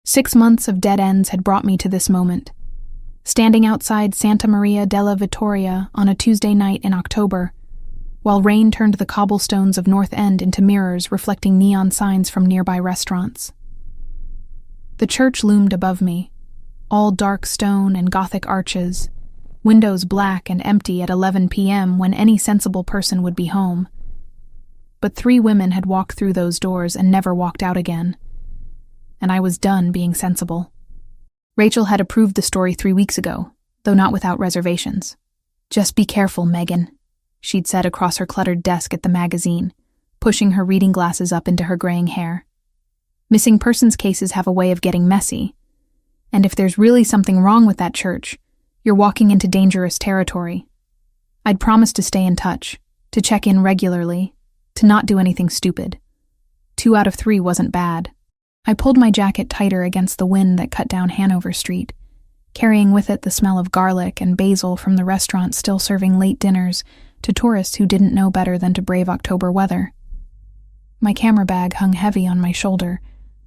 6 months of dead ends had brought me to this moment. Standing outside Santa Maria della Vittoria on a Tuesday night in October, while rain turned the cobblestones of North End into mirrors reflecting neon signs from nearby restaurants. The church loomed above me, all dark stone and Gothic arches, windows black and empty at 11 p.m. when any sensible person would be home. But 3 women had walked through those doors and never walked out again, and I was done being sensible. Rachel had approved the story 3 weeks ago, though not without reservations. "Just be careful, Megan," she'd said across her cluttered desk at the magazine, pushing her reading glasses up into her graying hair. "Missing persons cases have a way of getting messy, and if there's really something wrong with that church, you're walking into dangerous territory. I'd promised to stay in touch, to check in regularly, to not do anything stupid. 2 out of 3 wasn't bad." I pulled my jacket tighter against the wind that cut down Hanover Street, carrying with it the smell of garlic and basil from the restaurant still serving late dinners to tourists who didn't know better than to brave October weather. My camera bag hung heavy on my shoulder,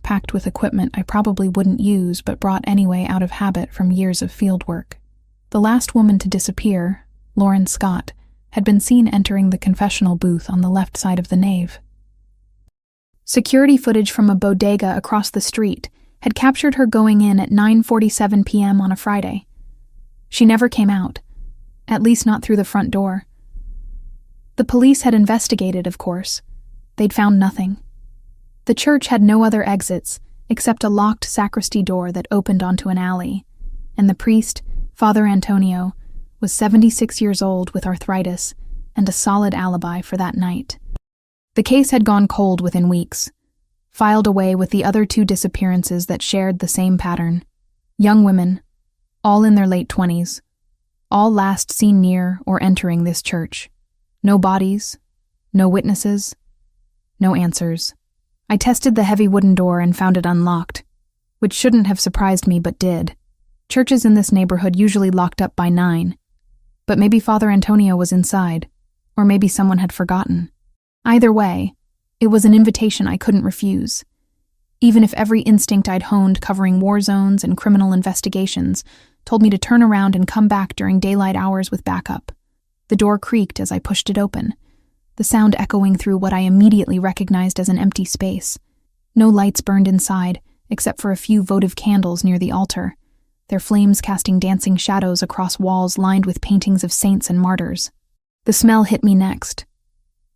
packed with equipment I probably wouldn't use but brought anyway out of habit from years of field work. The last woman to disappear, Lauren Scott, had been seen entering the confessional booth on the left side of the nave. Security footage from a bodega across the street had captured her going in at 9:47 p.m. on a Friday. She never came out, at least not through the front door. The police had investigated, of course. They'd found nothing. The church had no other exits except a locked sacristy door that opened onto an alley, and the priest, Father Antonio, was 76 years old with arthritis and a solid alibi for that night. The case had gone cold within weeks, filed away with the other 2 disappearances that shared the same pattern. Young women, all in their late 20s, all last seen near or entering this church. No bodies, no witnesses, no answers. I tested the heavy wooden door and found it unlocked, which shouldn't have surprised me but did. Churches in this neighborhood usually locked up by 9, but maybe Father Antonio was inside, or maybe someone had forgotten. Either way, it was an invitation I couldn't refuse, even if every instinct I'd honed covering war zones and criminal investigations told me to turn around and come back during daylight hours with backup. The door creaked as I pushed it open, the sound echoing through what I immediately recognized as an empty space. No lights burned inside, except for a few votive candles near the altar, their flames casting dancing shadows across walls lined with paintings of saints and martyrs. The smell hit me next.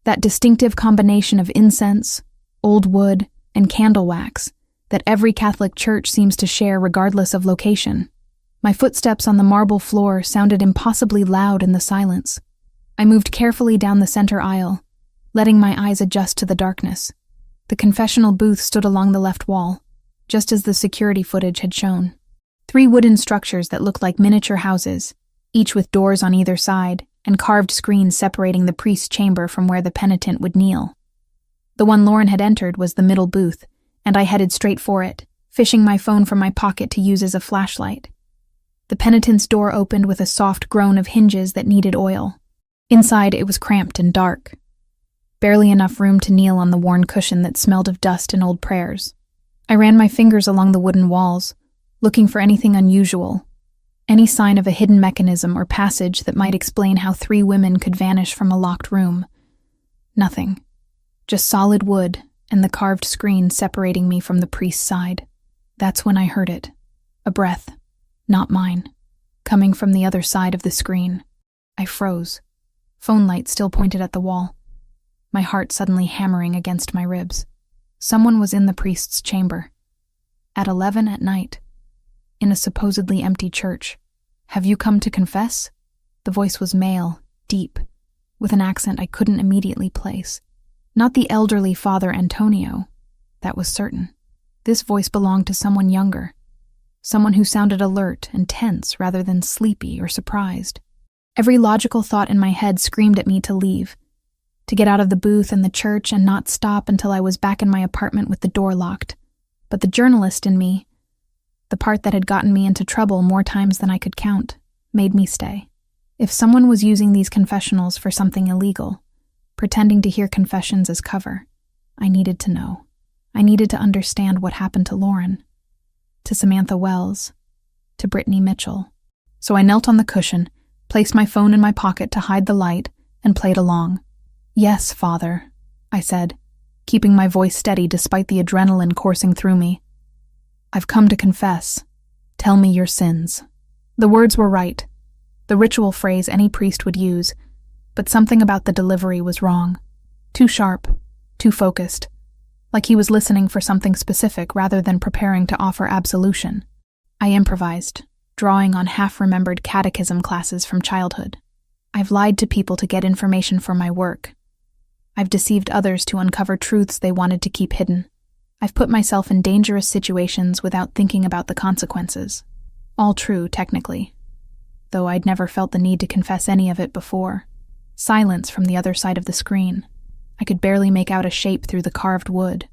That distinctive combination of incense, old wood, and candle wax that every Catholic church seems to share regardless of location. My footsteps on the marble floor sounded impossibly loud in the silence. I moved carefully down the center aisle, letting my eyes adjust to the darkness. The confessional booth stood along the left wall, just as the security footage had shown. 3 wooden structures that looked like miniature houses, each with doors on either side, and carved screens separating the priest's chamber from where the penitent would kneel. The one Lauren had entered was the middle booth, and I headed straight for it, fishing my phone from my pocket to use as a flashlight. The penitent's door opened with a soft groan of hinges that needed oil. Inside, it was cramped and dark. Barely enough room to kneel on the worn cushion that smelled of dust and old prayers. I ran my fingers along the wooden walls, looking for anything unusual, any sign of a hidden mechanism or passage that might explain how 3 women could vanish from a locked room. Nothing. Just solid wood and the carved screen separating me from the priest's side. That's when I heard it. A breath, not mine, coming from the other side of the screen. I froze, phone light still pointed at the wall, my heart suddenly hammering against my ribs. Someone was in the priest's chamber. At 11 at night. In a supposedly empty church. "Have you come to confess?" The voice was male, deep, with an accent I couldn't immediately place. Not the elderly Father Antonio, that was certain. This voice belonged to someone younger, someone who sounded alert and tense rather than sleepy or surprised. Every logical thought in my head screamed at me to leave, to get out of the booth and the church and not stop until I was back in my apartment with the door locked. But the journalist in me, the part that had gotten me into trouble more times than I could count, made me stay. If someone was using these confessionals for something illegal, pretending to hear confessions as cover, I needed to know. I needed to understand what happened to Lauren. to Samantha Wells, to Brittany Mitchell. So I knelt on the cushion, placed my phone in my pocket to hide the light, and played along. "Yes, Father," I said, keeping my voice steady despite the adrenaline coursing through me. "I've come to confess. Tell me your sins." The words were right, the ritual phrase any priest would use, but something about the delivery was wrong. Too sharp, too focused, like he was listening for something specific rather than preparing to offer absolution. I improvised, drawing on half-remembered catechism classes from childhood. I've lied to people to get information for my work. I've deceived others to uncover truths they wanted to keep hidden. I've put myself in dangerous situations without thinking about the consequences. All true, technically, though I'd never felt the need to confess any of it before. Silence from the other side of the screen. I could barely make out a shape through the carved wood.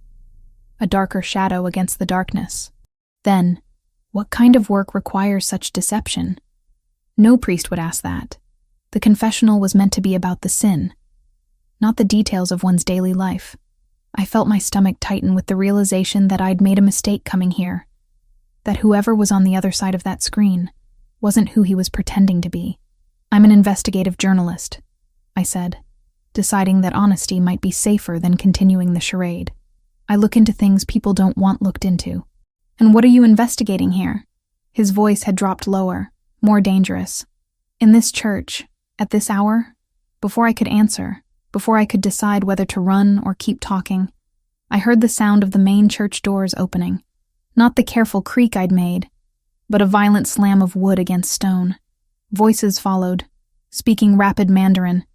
A darker shadow against the darkness. Then, what kind of work requires such deception? No priest would ask that. The confessional was meant to be about the sin, not the details of one's daily life. I felt my stomach tighten with the realization that I'd made a mistake coming here, that whoever was on the other side of that screen wasn't who he was pretending to be. "I'm an investigative journalist," I said, deciding that honesty might be safer than continuing the charade. "I look into things people don't want looked into." "And what are you investigating here?" His voice had dropped lower, more dangerous. "In this church, at this hour?" Before I could answer, before I could decide whether to run or keep talking, I heard the sound of the main church doors opening. Not the careful creak I'd made, but a violent slam of wood against stone. Voices followed, speaking rapid Mandarin.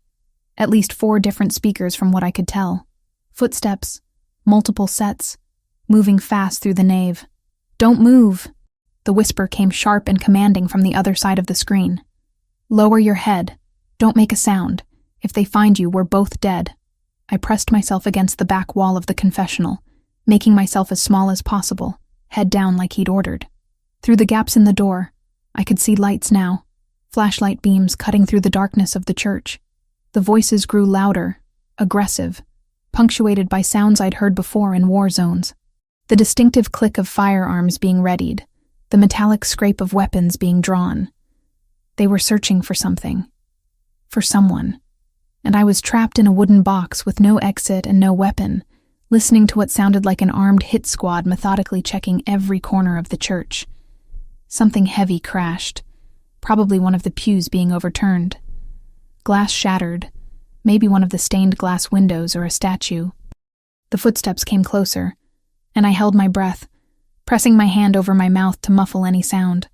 At least 4 different speakers from what I could tell. Footsteps, multiple sets, moving fast through the nave. "Don't move!" The whisper came sharp and commanding from the other side of the screen. "Lower your head. Don't make a sound. If they find you, we're both dead." I pressed myself against the back wall of the confessional, making myself as small as possible, head down like he'd ordered. Through the gaps in the door, I could see lights now, flashlight beams cutting through the darkness of the church. The voices grew louder, aggressive, punctuated by sounds I'd heard before in war zones. The distinctive click of firearms being readied, the metallic scrape of weapons being drawn. They were searching for something. For someone. And I was trapped in a wooden box with no exit and no weapon, listening to what sounded like an armed hit squad methodically checking every corner of the church. Something heavy crashed, probably one of the pews being overturned. Glass shattered, maybe one of the stained glass windows or a statue. The footsteps came closer, and I held my breath, pressing my hand over my mouth to muffle any sound.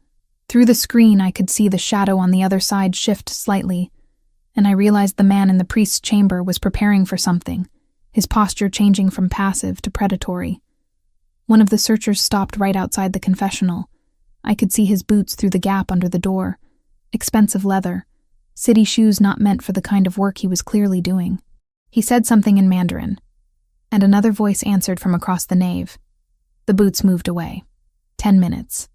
Through the screen I could see the shadow on the other side shift slightly, and I realized the man in the priest's chamber was preparing for something, his posture changing from passive to predatory. One of the searchers stopped right outside the confessional. I could see his boots through the gap under the door. Expensive leather. City shoes not meant for the kind of work he was clearly doing. He said something in Mandarin, and another voice answered from across the nave. The boots moved away. 10 minutes.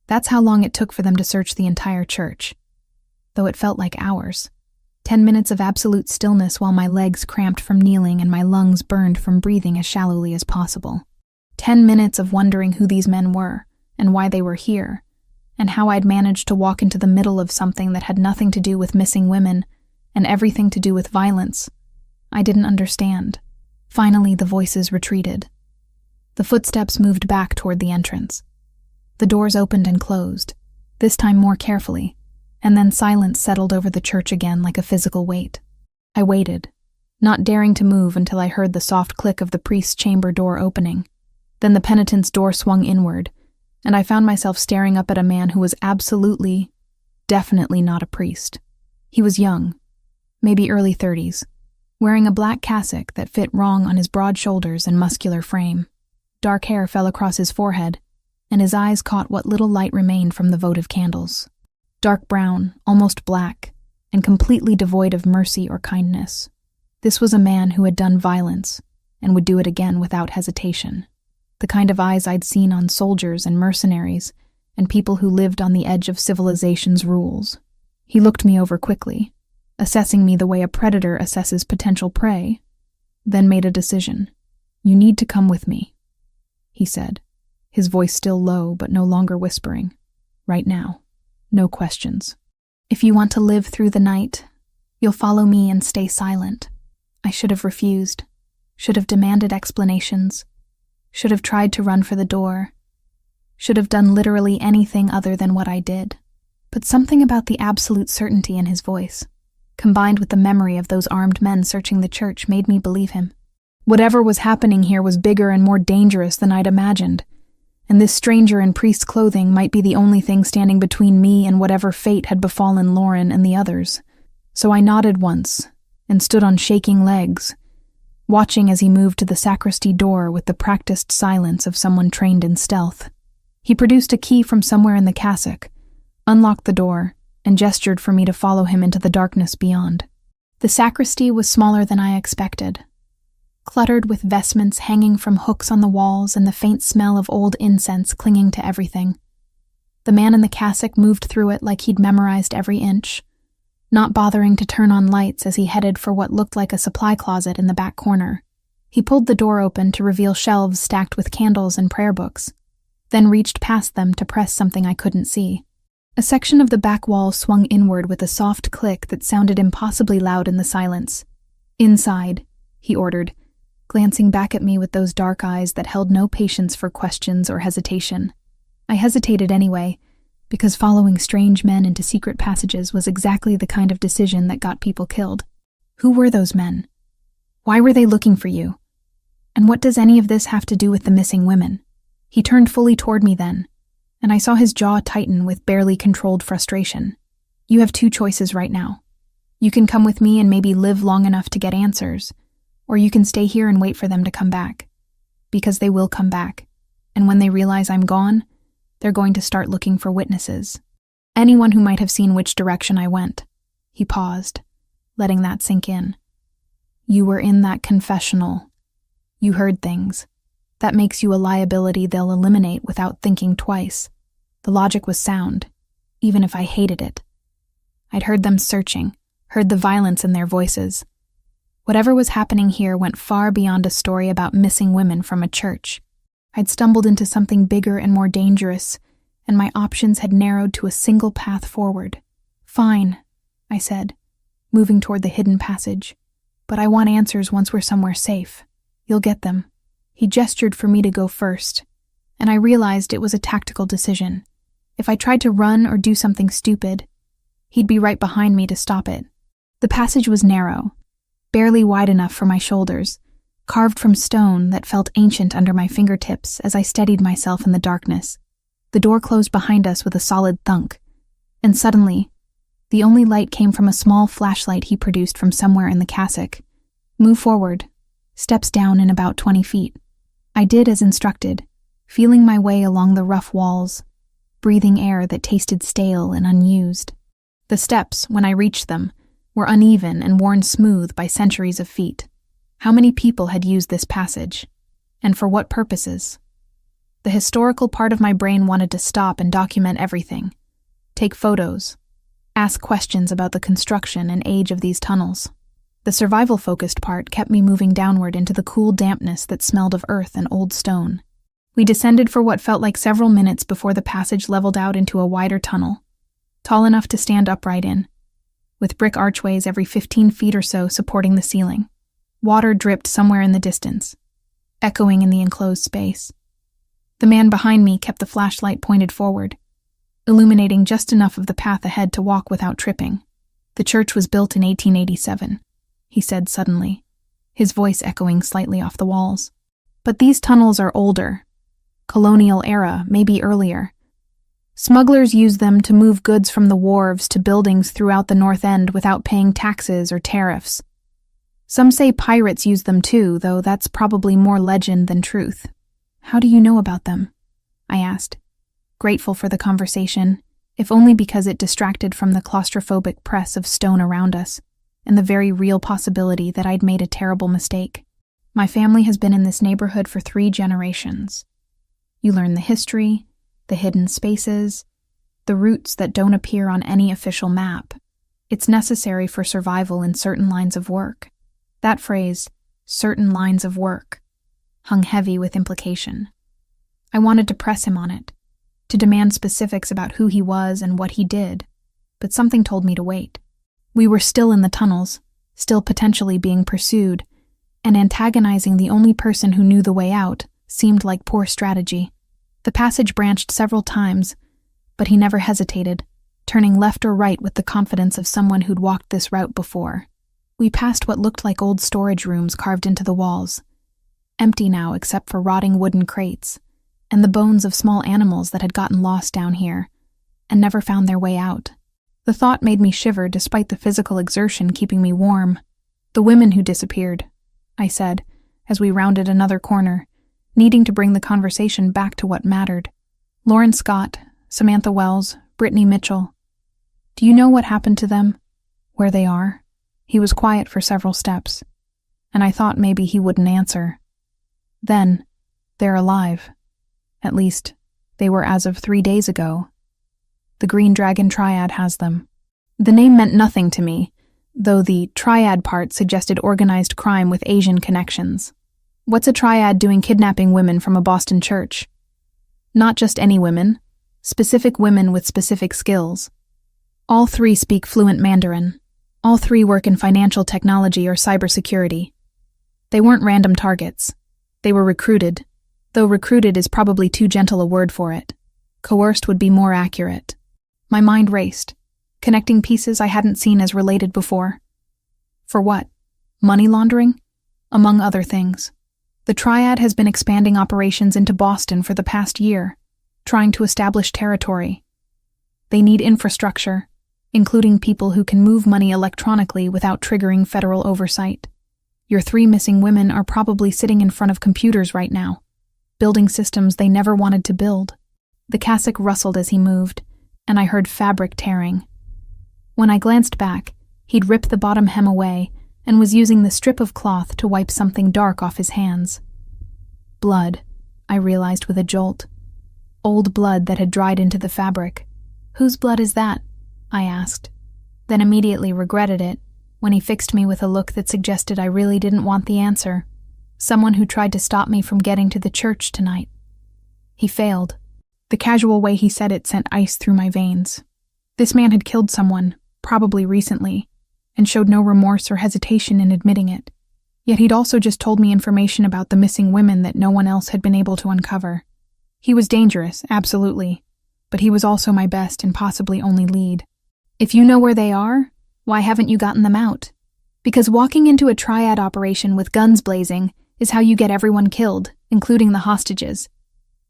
That's how long it took for them to search the entire church. Though it felt like hours. 10 minutes of absolute stillness while my legs cramped from kneeling and my lungs burned from breathing as shallowly as possible. 10 minutes of wondering who these men were, and why they were here, and how I'd managed to walk into the middle of something that had nothing to do with missing women and everything to do with violence. I didn't understand. Finally, the voices retreated. The footsteps moved back toward the entrance. The doors opened and closed, this time more carefully, and then silence settled over the church again like a physical weight. I waited, not daring to move until I heard the soft click of the priest's chamber door opening. Then the penitent's door swung inward, and I found myself staring up at a man who was absolutely, definitely not a priest. He was young, maybe early 30s, wearing a black cassock that fit wrong on his broad shoulders and muscular frame. Dark hair fell across his forehead, and his eyes caught what little light remained from the votive candles. Dark brown, almost black, and completely devoid of mercy or kindness. This was a man who had done violence, and would do it again without hesitation. The kind of eyes I'd seen on soldiers and mercenaries, and people who lived on the edge of civilization's rules. He looked me over quickly, assessing me the way a predator assesses potential prey, then made a decision. "You need to come with me," he said, his voice still low but no longer whispering. Right now. No questions. If you want to live through the night, you'll follow me and stay silent. I should have refused. Should have demanded explanations. Should have tried to run for the door. Should have done literally anything other than what I did. But something about the absolute certainty in his voice, combined with the memory of those armed men searching the church, made me believe him. Whatever was happening here was bigger and more dangerous than I'd imagined, and this stranger in priest's clothing might be the only thing standing between me and whatever fate had befallen Lauren and the others. So I nodded once and stood on shaking legs, watching as he moved to the sacristy door with the practiced silence of someone trained in stealth. He produced a key from somewhere in the cassock, unlocked the door, and gestured for me to follow him into the darkness beyond. The sacristy was smaller than I expected, cluttered with vestments hanging from hooks on the walls and the faint smell of old incense clinging to everything. The man in the cassock moved through it like he'd memorized every inch, not bothering to turn on lights as he headed for what looked like a supply closet in the back corner. He pulled the door open to reveal shelves stacked with candles and prayer books, then reached past them to press something I couldn't see. A section of the back wall swung inward with a soft click that sounded impossibly loud in the silence. "Inside," he ordered, glancing back at me with those dark eyes that held no patience for questions or hesitation. I hesitated anyway, because following strange men into secret passages was exactly the kind of decision that got people killed. Who were those men? Why were they looking for you? And what does any of this have to do with the missing women? He turned fully toward me then, and I saw his jaw tighten with barely controlled frustration. "You have two choices right now. You can come with me and maybe live long enough to get answers, or you can stay here and wait for them to come back. Because they will come back, and when they realize I'm gone, they're going to start looking for witnesses. Anyone who might have seen which direction I went." He paused, letting that sink in. "You were in that confessional. You heard things. That makes you a liability they'll eliminate without thinking twice." The logic was sound, even if I hated it. I'd heard them searching, heard the violence in their voices. Whatever was happening here went far beyond a story about missing women from a church. I'd stumbled into something bigger and more dangerous, and my options had narrowed to a single path forward. "Fine," I said, moving toward the hidden passage. "But I want answers once we're somewhere safe. You'll get them." He gestured for me to go first, and I realized it was a tactical decision. If I tried to run or do something stupid, he'd be right behind me to stop it. The passage was narrow, barely wide enough for my shoulders, carved from stone that felt ancient under my fingertips as I steadied myself in the darkness. The door closed behind us with a solid thunk, and suddenly, the only light came from a small flashlight he produced from somewhere in the cassock. "Move forward. Steps down in about 20 feet. I did as instructed, feeling my way along the rough walls, breathing air that tasted stale and unused. The steps, when I reached them, were uneven and worn smooth by centuries of feet. How many people had used this passage? And for what purposes? The historical part of my brain wanted to stop and document everything. Take photos. Ask questions about the construction and age of these tunnels. The survival-focused part kept me moving downward into the cool dampness that smelled of earth and old stone. We descended for what felt like several minutes before the passage leveled out into a wider tunnel, tall enough to stand upright in, with brick archways every 15 feet or so supporting the ceiling. Water dripped somewhere in the distance, echoing in the enclosed space. The man behind me kept the flashlight pointed forward, illuminating just enough of the path ahead to walk without tripping. "The church was built in 1887, he said suddenly, his voice echoing slightly off the walls. "But these tunnels are older. Colonial era, maybe earlier. Smugglers used them to move goods from the wharves to buildings throughout the North End without paying taxes or tariffs. Some say pirates used them too, though that's probably more legend than truth." "How do you know about them?" I asked, grateful for the conversation, if only because it distracted from the claustrophobic press of stone around us, and the very real possibility that I'd made a terrible mistake. "My family has been in this neighborhood for 3 generations. You learn the history, the hidden spaces, the routes that don't appear on any official map. It's necessary for survival in certain lines of work." That phrase, "certain lines of work," hung heavy with implication. I wanted to press him on it, to demand specifics about who he was and what he did, but something told me to wait. We were still in the tunnels, still potentially being pursued, and antagonizing the only person who knew the way out seemed like poor strategy. The passage branched several times, but he never hesitated, turning left or right with the confidence of someone who'd walked this route before. We passed what looked like old storage rooms carved into the walls, empty now except for rotting wooden crates, and the bones of small animals that had gotten lost down here and never found their way out. The thought made me shiver despite the physical exertion keeping me warm. "The women who disappeared," I said, as we rounded another corner, needing to bring the conversation back to what mattered. "Lauren Scott, Samantha Wells, Brittany Mitchell. Do you know what happened to them? Where they are?" He was quiet for several steps, and I thought maybe he wouldn't answer. "Then, they're alive. At least, they were as of 3 days ago. The Green Dragon Triad has them." The name meant nothing to me, though the triad part suggested organized crime with Asian connections. What's a triad doing kidnapping women from a Boston church? Not just any women, specific women with specific skills. All 3 speak fluent Mandarin. All 3 work in financial technology or cybersecurity. They weren't random targets. They were recruited, though recruited is probably too gentle a word for it. Coerced would be more accurate. My mind raced, connecting pieces I hadn't seen as related before. For what? Money laundering? Among other things. The Triad has been expanding operations into Boston for the past year, trying to establish territory. They need infrastructure, including people who can move money electronically without triggering federal oversight. Your 3 missing women are probably sitting in front of computers right now, building systems they never wanted to build. The cassock rustled as he moved, and I heard fabric tearing. When I glanced back, he'd ripped the bottom hem away and was using the strip of cloth to wipe something dark off his hands. Blood, I realized with a jolt. Old blood that had dried into the fabric. "Whose blood is that?" I asked, then immediately regretted it when he fixed me with a look that suggested I really didn't want the answer. "Someone who tried to stop me from getting to the church tonight." He failed. The casual way he said it sent ice through my veins. This man had killed someone, probably recently, and showed no remorse or hesitation in admitting it. Yet he'd also just told me information about the missing women that no one else had been able to uncover. He was dangerous, absolutely, but he was also my best and possibly only lead. "If you know where they are, why haven't you gotten them out? Because walking into a triad operation with guns blazing is how you get everyone killed, including the hostages.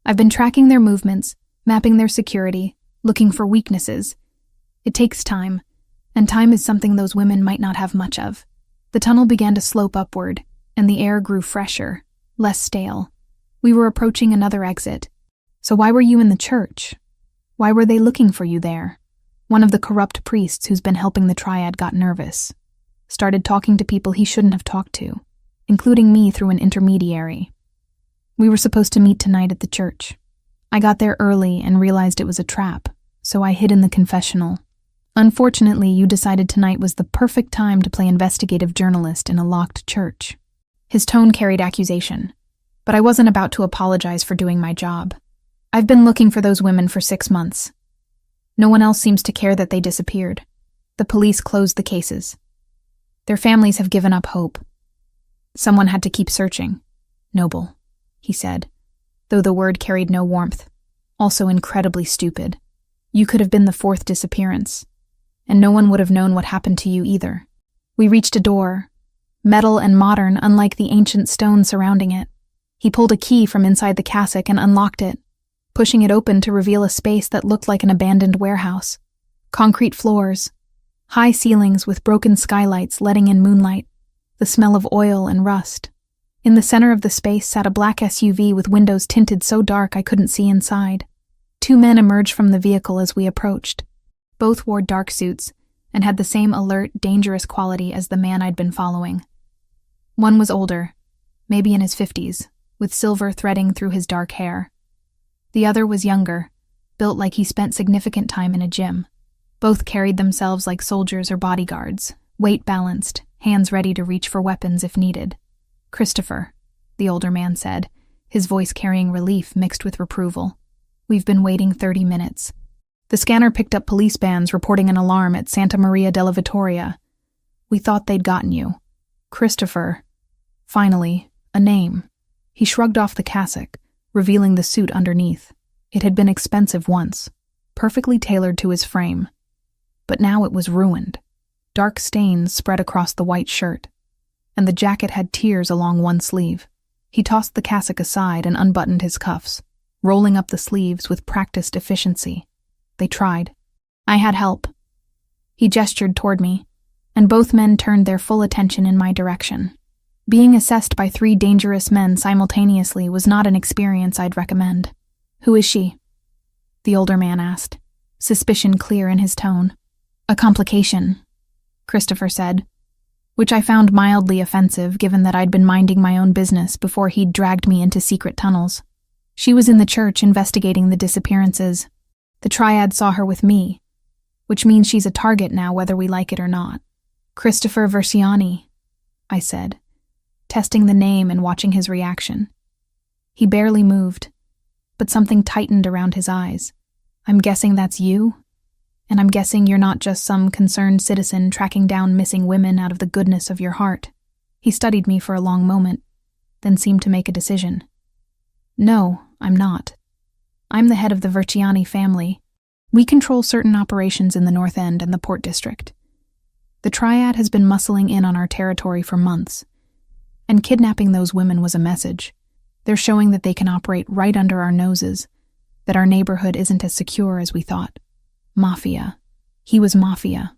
I've been tracking their movements, mapping their security, looking for weaknesses. It takes time, and time is something those women might not have much of." The tunnel began to slope upward, and the air grew fresher, less stale. We were approaching another exit. "So why were you in the church? Why were they looking for you there?" One of the corrupt priests who's been helping the Triad got nervous. Started talking to people he shouldn't have talked to, including me through an intermediary. "We were supposed to meet tonight at the church. I got there early and realized it was a trap, so I hid in the confessional. Unfortunately, you decided tonight was the perfect time to play investigative journalist in a locked church." His tone carried accusation, but I wasn't about to apologize for doing my job. "I've been looking for those women for 6 months. No one else seems to care that they disappeared. The police closed the cases. Their families have given up hope. Someone had to keep searching." "Noble," he said, though the word carried no warmth. "Also incredibly stupid. You could have been the 4th disappearance, and no one would have known what happened to you either." We reached a door, metal and modern unlike the ancient stone surrounding it. He pulled a key from inside the cassock and unlocked it, pushing it open to reveal a space that looked like an abandoned warehouse. Concrete floors, high ceilings with broken skylights letting in moonlight, the smell of oil and rust. In the center of the space sat a black SUV with windows tinted so dark I couldn't see inside. 2 men emerged from the vehicle as we approached. Both wore dark suits and had the same alert, dangerous quality as the man I'd been following. One was older, maybe in his 50s, with silver threading through his dark hair. The other was younger, built like he spent significant time in a gym. Both carried themselves like soldiers or bodyguards, weight balanced, hands ready to reach for weapons if needed. "Christopher," the older man said, his voice carrying relief mixed with reproval. "We've been waiting 30 minutes. The scanner picked up police bands reporting an alarm at Santa Maria della Vittoria. We thought they'd gotten you. Christopher." Finally, a name. He shrugged off the cassock, revealing the suit underneath. It had been expensive once, perfectly tailored to his frame. But now it was ruined. Dark stains spread across the white shirt, and the jacket had tears along one sleeve. He tossed the cassock aside and unbuttoned his cuffs, rolling up the sleeves with practiced efficiency. They tried. I had help. He gestured toward me, and both men turned their full attention in my direction. Being assessed by 3 dangerous men simultaneously was not an experience I'd recommend. "Who is she?" the older man asked, suspicion clear in his tone. "A complication," Christopher said, which I found mildly offensive given that I'd been minding my own business before he'd dragged me into secret tunnels. "She was in the church investigating the disappearances. The triad saw her with me, which means she's a target now whether we like it or not." "Christopher Versiani," I said, testing the name and watching his reaction. He barely moved, but something tightened around his eyes. "I'm guessing that's you? And I'm guessing you're not just some concerned citizen tracking down missing women out of the goodness of your heart." He studied me for a long moment, then seemed to make a decision. "No, I'm not. I'm the head of the Versiani family. We control certain operations in the North End and the Port District. The triad has been muscling in on our territory for months, and kidnapping those women was a message. They're showing that they can operate right under our noses, that our neighborhood isn't as secure as we thought. Mafia. He was Mafia.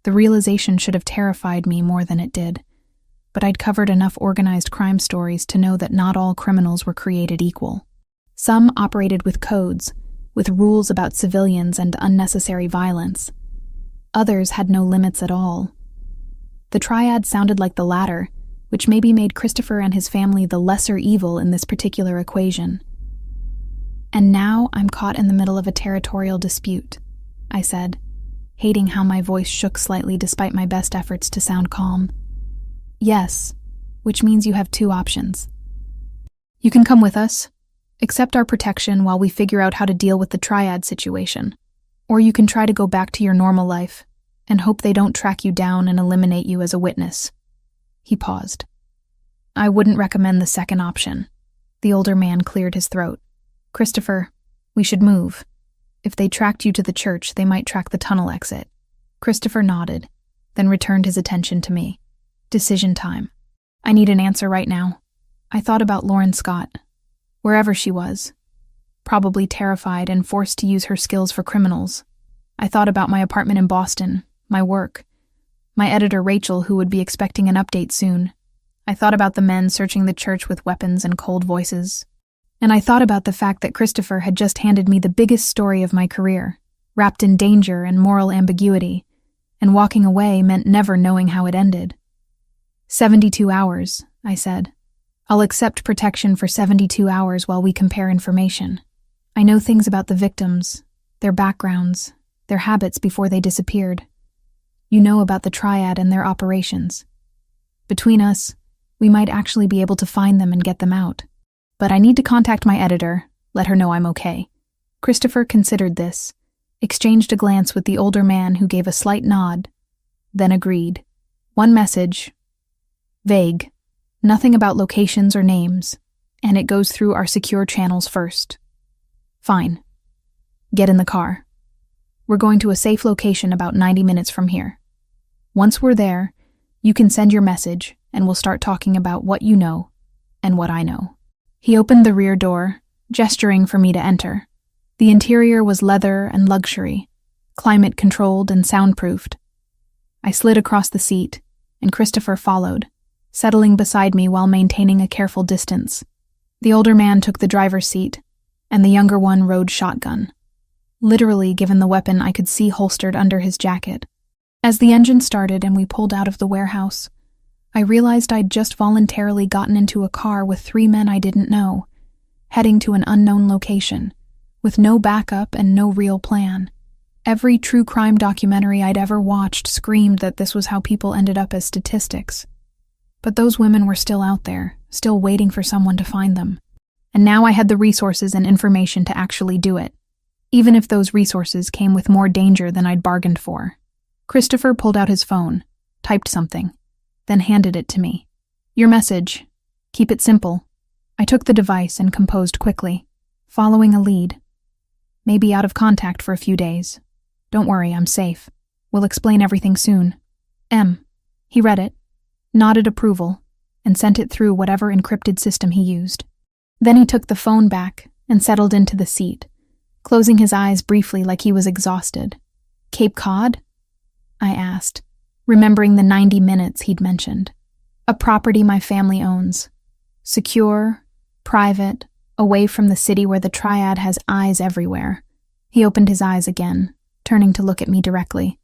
The realization should have terrified me more than it did, but I'd covered enough organized crime stories to know that not all criminals were created equal. Some operated with codes, with rules about civilians and unnecessary violence. Others had no limits at all. The triad sounded like the latter, which maybe made Christopher and his family the lesser evil in this particular equation. "And now I'm caught in the middle of a territorial dispute," I said, hating how my voice shook slightly despite my best efforts to sound calm. "Yes, which means you have 2 options. You can come with us, accept our protection while we figure out how to deal with the triad situation, or you can try to go back to your normal life and hope they don't track you down and eliminate you as a witness." He paused. "I wouldn't recommend the second option." The older man cleared his throat. "Christopher, we should move. If they tracked you to the church, they might track the tunnel exit." Christopher nodded, then returned his attention to me. "Decision time. I need an answer right now." I thought about Lauren Scott, wherever she was, probably terrified and forced to use her skills for criminals. I thought about my apartment in Boston, my work, my editor Rachel, who would be expecting an update soon. I thought about the men searching the church with weapons and cold voices. And I thought about the fact that Christopher had just handed me the biggest story of my career, wrapped in danger and moral ambiguity, and walking away meant never knowing how it ended. 72 hours, I said. "I'll accept protection for 72 hours while we compare information. I know things about the victims, their backgrounds, their habits before they disappeared. You know about the triad and their operations. Between us, we might actually be able to find them and get them out. But I need to contact my editor, let her know I'm okay." Christopher considered this, exchanged a glance with the older man who gave a slight nod, then agreed. "One message. Vague. Nothing about locations or names, and it goes through our secure channels first." "Fine. Get in the car. We're going to a safe location about 90 minutes from here. Once we're there, you can send your message, and we'll start talking about what you know and what I know." He opened the rear door, gesturing for me to enter. The interior was leather and luxury, climate-controlled and soundproofed. I slid across the seat, and Christopher followed, settling beside me while maintaining a careful distance. The older man took the driver's seat, and the younger one rode shotgun. Literally, given the weapon I could see holstered under his jacket. As the engine started and we pulled out of the warehouse, I realized I'd just voluntarily gotten into a car with 3 men I didn't know, heading to an unknown location, with no backup and no real plan. Every true crime documentary I'd ever watched screamed that this was how people ended up as statistics. But those women were still out there, still waiting for someone to find them. and now I had the resources and information to actually do it, even if those resources came with more danger than I'd bargained for. Christopher pulled out his phone, typed something, then handed it to me. "Your message. Keep it simple." I took the device and composed quickly, following a lead. "Maybe out of contact for a few days. Don't worry, I'm safe. We'll explain everything soon. M." He read it, nodded approval, and sent it through whatever encrypted system he used. Then he took the phone back and settled into the seat, closing his eyes briefly like he was exhausted. "Cape Cod?" I asked, remembering the 90 minutes he'd mentioned. "A property my family owns. Secure, private, away from the city where the triad has eyes everywhere." He opened his eyes again, turning to look at me directly.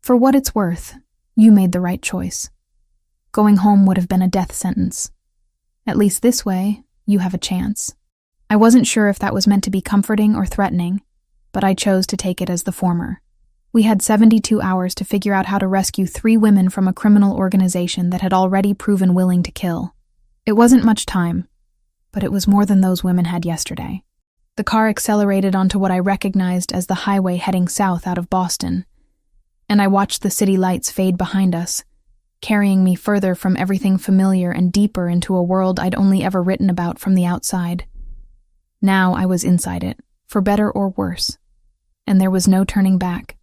"For what it's worth, you made the right choice. Going home would have been a death sentence. At least this way, you have a chance." I wasn't sure if that was meant to be comforting or threatening, but I chose to take it as the former. We had 72 hours to figure out how to rescue 3 women from a criminal organization that had already proven willing to kill. It wasn't much time, but it was more than those women had yesterday. The car accelerated onto what I recognized as the highway heading south out of Boston, and I watched the city lights fade behind us, carrying me further from everything familiar and deeper into a world I'd only ever written about from the outside. Now I was inside it, for better or worse, and there was no turning back.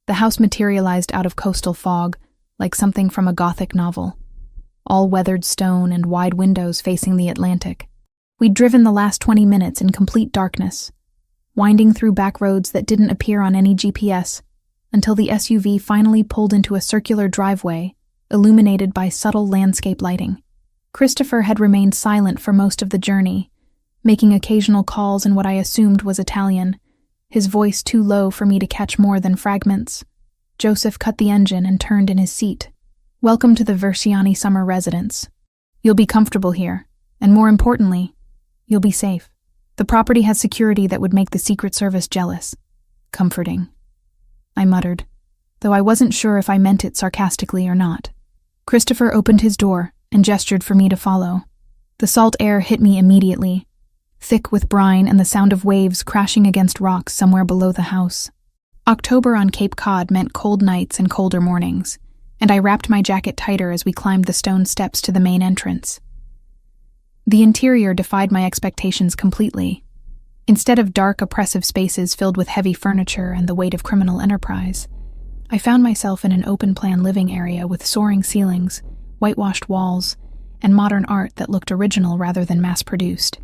The house materialized out of coastal fog, like something from a Gothic novel. All weathered stone and wide windows facing the Atlantic. We'd driven the last 20 minutes in complete darkness, winding through back roads that didn't appear on any GPS, until the SUV finally pulled into a circular driveway, illuminated by subtle landscape lighting. Christopher had remained silent for most of the journey, making occasional calls in what I assumed was Italian, his voice too low for me to catch more than fragments. Joseph cut the engine and turned in his seat. "Welcome to the Versiani summer residence. You'll be comfortable here, and more importantly, you'll be safe. The property has security that would make the Secret Service jealous." "Comforting," I muttered, though I wasn't sure if I meant it sarcastically or not. Christopher opened his door and gestured for me to follow. The salt air hit me immediately, thick with brine and the sound of waves crashing against rocks somewhere below the house. October on Cape Cod meant cold nights and colder mornings, and I wrapped my jacket tighter as we climbed the stone steps to the main entrance. The interior defied my expectations completely. Instead of dark, oppressive spaces filled with heavy furniture and the weight of criminal enterprise, I found myself in an open-plan living area with soaring ceilings, whitewashed walls, and modern art that looked original rather than mass-produced.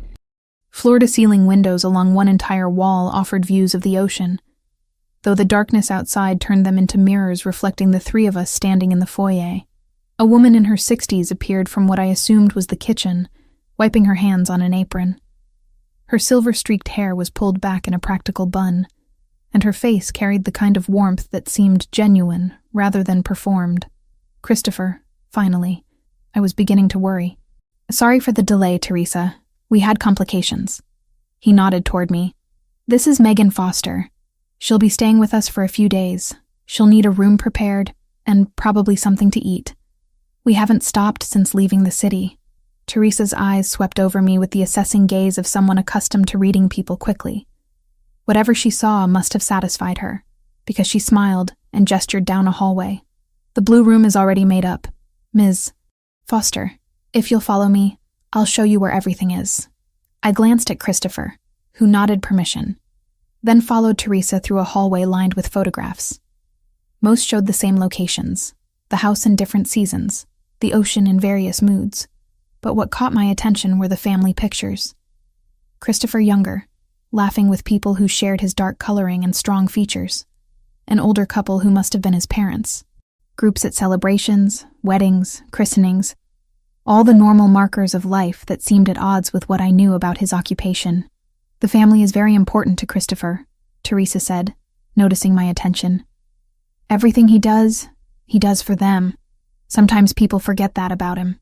Floor-to-ceiling windows along one entire wall offered views of the ocean, though the darkness outside turned them into mirrors reflecting the 3 of us standing in the foyer. A woman in her 60s appeared from what I assumed was the kitchen, wiping her hands on an apron. Her silver-streaked hair was pulled back in a practical bun, and her face carried the kind of warmth that seemed genuine rather than performed. "Christopher, finally." I was beginning to worry. "Sorry for the delay, Teresa. We had complications." He nodded toward me. "This is Megan Foster. She'll be staying with us for a few days. She'll need a room prepared, and probably something to eat. We haven't stopped since leaving the city." Teresa's eyes swept over me with the assessing gaze of someone accustomed to reading people quickly. Whatever she saw must have satisfied her, because she smiled and gestured down a hallway. "The blue room is already made up. Ms. Foster, if you'll follow me, I'll show you where everything is." I glanced at Christopher, who nodded permission, then followed Teresa through a hallway lined with photographs. Most showed the same locations, the house in different seasons, the ocean in various moods. But what caught my attention were the family pictures. Christopher younger, laughing with people who shared his dark coloring and strong features. An older couple who must have been his parents. Groups at celebrations, weddings, christenings. All the normal markers of life that seemed at odds with what I knew about his occupation. "The family is very important to Christopher," Teresa said, noticing my attention. "Everything he does for them. Sometimes people forget that about him."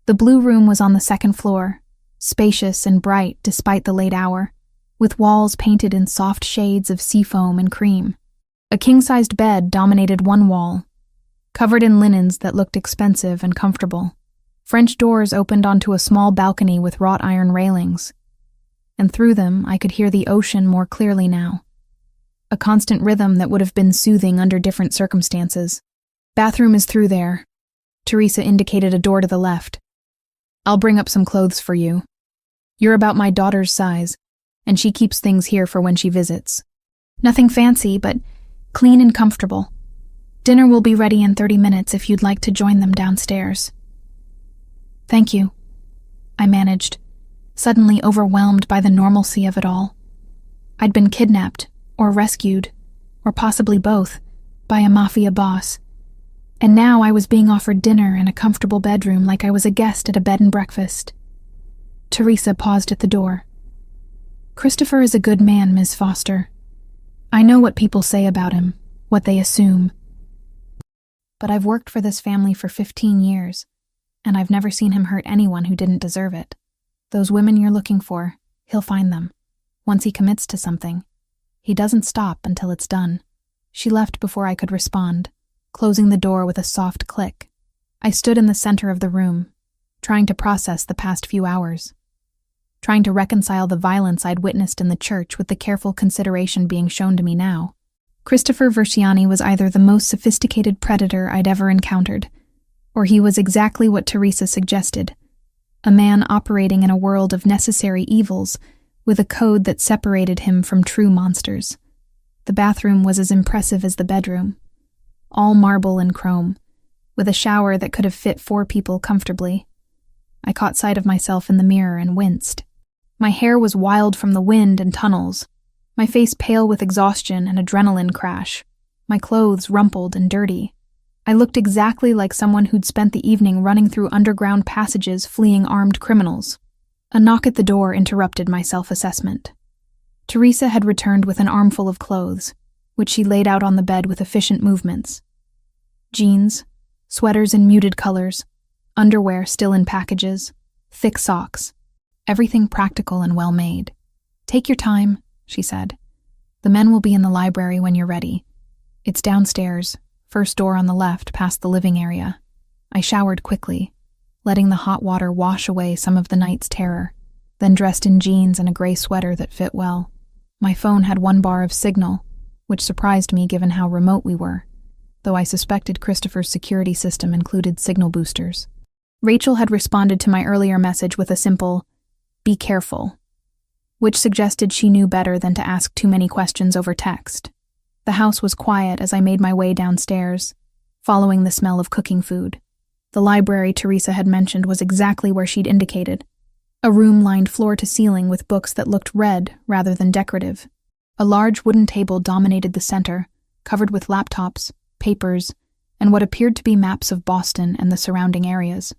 The blue room was on the second floor, spacious and bright despite the late hour, with walls painted in soft shades of seafoam and cream. A king-sized bed dominated one wall, covered in linens that looked expensive and comfortable. French doors opened onto a small balcony with wrought iron railings. and through them I could hear the ocean more clearly now. A constant rhythm that would have been soothing under different circumstances. "Bathroom is through there." Teresa indicated a door to the left. "I'll bring up some clothes for you. You're about my daughter's size, and she keeps things here for when she visits. Nothing fancy, but clean and comfortable. Dinner will be ready in 30 minutes if you'd like to join them downstairs." "Thank you," I managed, suddenly overwhelmed by the normalcy of it all. I'd been kidnapped, or rescued, or possibly both, by a Mafia boss. And now I was being offered dinner in a comfortable bedroom like I was a guest at a bed and breakfast. Teresa paused at the door. "Christopher is a good man, Ms. Foster. I know what people say about him, what they assume. But I've worked for this family for 15 years, and I've never seen him hurt anyone who didn't deserve it. Those women you're looking for, he'll find them. Once he commits to something, he doesn't stop until it's done." She left before I could respond, closing the door with a soft click. I stood in the center of the room, trying to process the past few hours, trying to reconcile the violence I'd witnessed in the church with the careful consideration being shown to me now. Christopher Versiani was either the most sophisticated predator I'd ever encountered, or he was exactly what Teresa suggested, a man operating in a world of necessary evils with a code that separated him from true monsters. The bathroom was as impressive as the bedroom, all marble and chrome, with a shower that could have fit 4 people comfortably. I caught sight of myself in the mirror and winced. My hair was wild from the wind and tunnels, my face pale with exhaustion and adrenaline crash, my clothes rumpled and dirty. I looked exactly like someone who'd spent the evening running through underground passages fleeing armed criminals. A knock at the door interrupted my self-assessment. Teresa had returned with an armful of clothes, which she laid out on the bed with efficient movements. Jeans, sweaters in muted colors, underwear still in packages, thick socks, everything practical and well-made. "Take your time," she said. "The men will be in the library when you're ready. It's downstairs, first door on the left past the living area." I showered quickly, letting the hot water wash away some of the night's terror, then dressed in jeans and a gray sweater that fit well. My phone had 1 bar of signal, which surprised me given how remote we were, though I suspected Christopher's security system included signal boosters. Rachel had responded to my earlier message with a simple, "Be careful," which suggested she knew better than to ask too many questions over text. The house was quiet as I made my way downstairs, following the smell of cooking food. The library Teresa had mentioned was exactly where she'd indicated, a room lined floor to ceiling with books that looked read rather than decorative. A large wooden table dominated the center, covered with laptops, papers, and what appeared to be maps of Boston and the surrounding areas.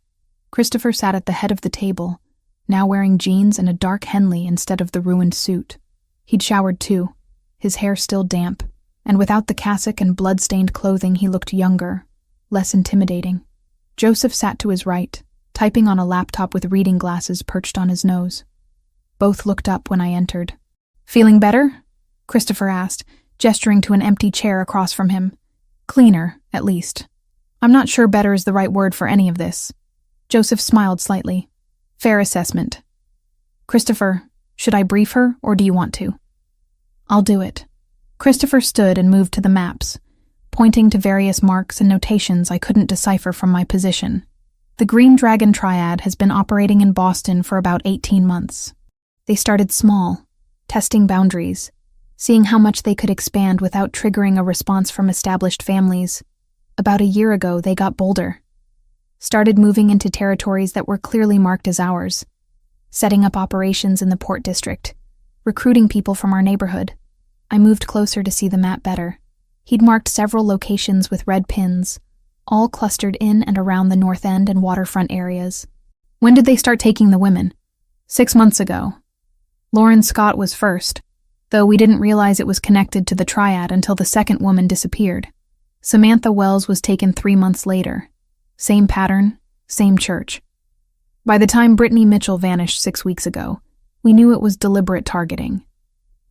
Christopher sat at the head of the table, now wearing jeans and a dark Henley instead of the ruined suit. He'd showered too, his hair still damp, and without the cassock and blood-stained clothing he looked younger, less intimidating. Joseph sat to his right, typing on a laptop with reading glasses perched on his nose. Both looked up when I entered. "Feeling better?" Christopher asked, gesturing to an empty chair across from him. "Cleaner, at least. I'm not sure better is the right word for any of this." Joseph smiled slightly. "Fair assessment. Christopher, should I brief her, or do you want to?" "I'll do it." Christopher stood and moved to the maps, pointing to various marks and notations I couldn't decipher from my position. The Green Dragon Triad has been operating in Boston for about 18 months. They started small, testing boundaries, seeing how much they could expand without triggering a response from established families. About a year ago, they got bolder, started moving into territories that were clearly marked as ours, setting up operations in the Port District, recruiting people from our neighborhood. I moved closer to see the map better. He'd marked several locations with red pins, all clustered in and around the North End and waterfront areas. "When did they start taking the women?" 6 months ago. Lauren Scott was first, though we didn't realize it was connected to the triad until the second woman disappeared. Samantha Wells was taken 3 months later. Same pattern, same church. By the time Brittany Mitchell vanished 6 weeks ago, we knew it was deliberate targeting.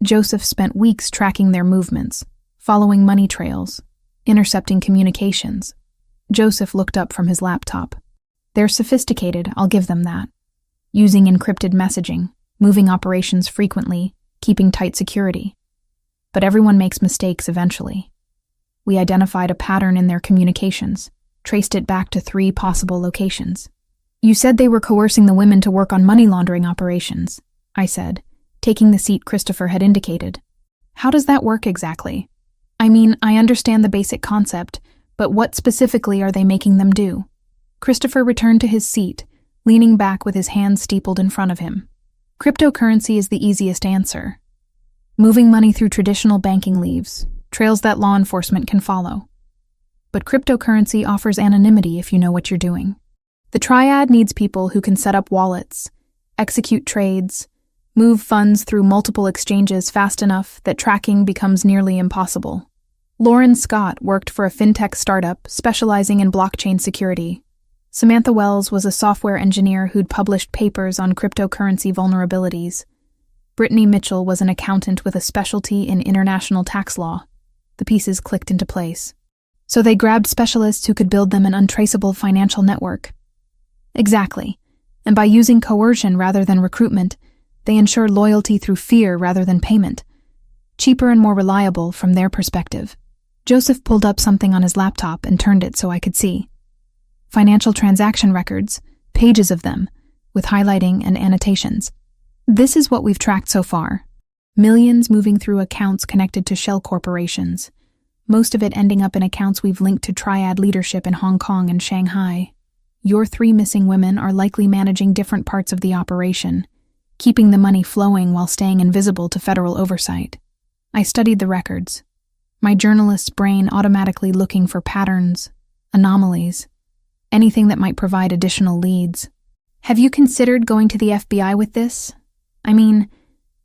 Joseph spent weeks tracking their movements, following money trails, intercepting communications. Joseph looked up from his laptop. "They're sophisticated, I'll give them that. Using encrypted messaging, moving operations frequently, keeping tight security. But everyone makes mistakes eventually. We identified a pattern in their communications, traced it back to 3 possible locations. You said they were coercing the women to work on money laundering operations, I said, taking the seat Christopher had indicated. How does that work exactly? I mean, I understand the basic concept, but what specifically are they making them do? Christopher returned to his seat, leaning back with his hands steepled in front of him. Cryptocurrency is the easiest answer. Moving money through traditional banking leaves, trails that law enforcement can follow. But cryptocurrency offers anonymity if you know what you're doing. The triad needs people who can set up wallets, execute trades, move funds through multiple exchanges fast enough that tracking becomes nearly impossible. Lauren Scott worked for a fintech startup specializing in blockchain security. Samantha Wells was a software engineer who'd published papers on cryptocurrency vulnerabilities. Brittany Mitchell was an accountant with a specialty in international tax law. The pieces clicked into place. So they grabbed specialists who could build them an untraceable financial network. Exactly. And by using coercion rather than recruitment, they ensure loyalty through fear rather than payment. Cheaper and more reliable from their perspective. Joseph pulled up something on his laptop and turned it so I could see. Financial transaction records, pages of them, with highlighting and annotations. This is what we've tracked so far. Millions moving through accounts connected to shell corporations. Most of it ending up in accounts we've linked to triad leadership in Hong Kong and Shanghai. Your 3 missing women are likely managing different parts of the operation, keeping the money flowing while staying invisible to federal oversight. I studied the records, my journalist's brain automatically looking for patterns, anomalies, anything that might provide additional leads. Have you considered going to the FBI with this? I mean,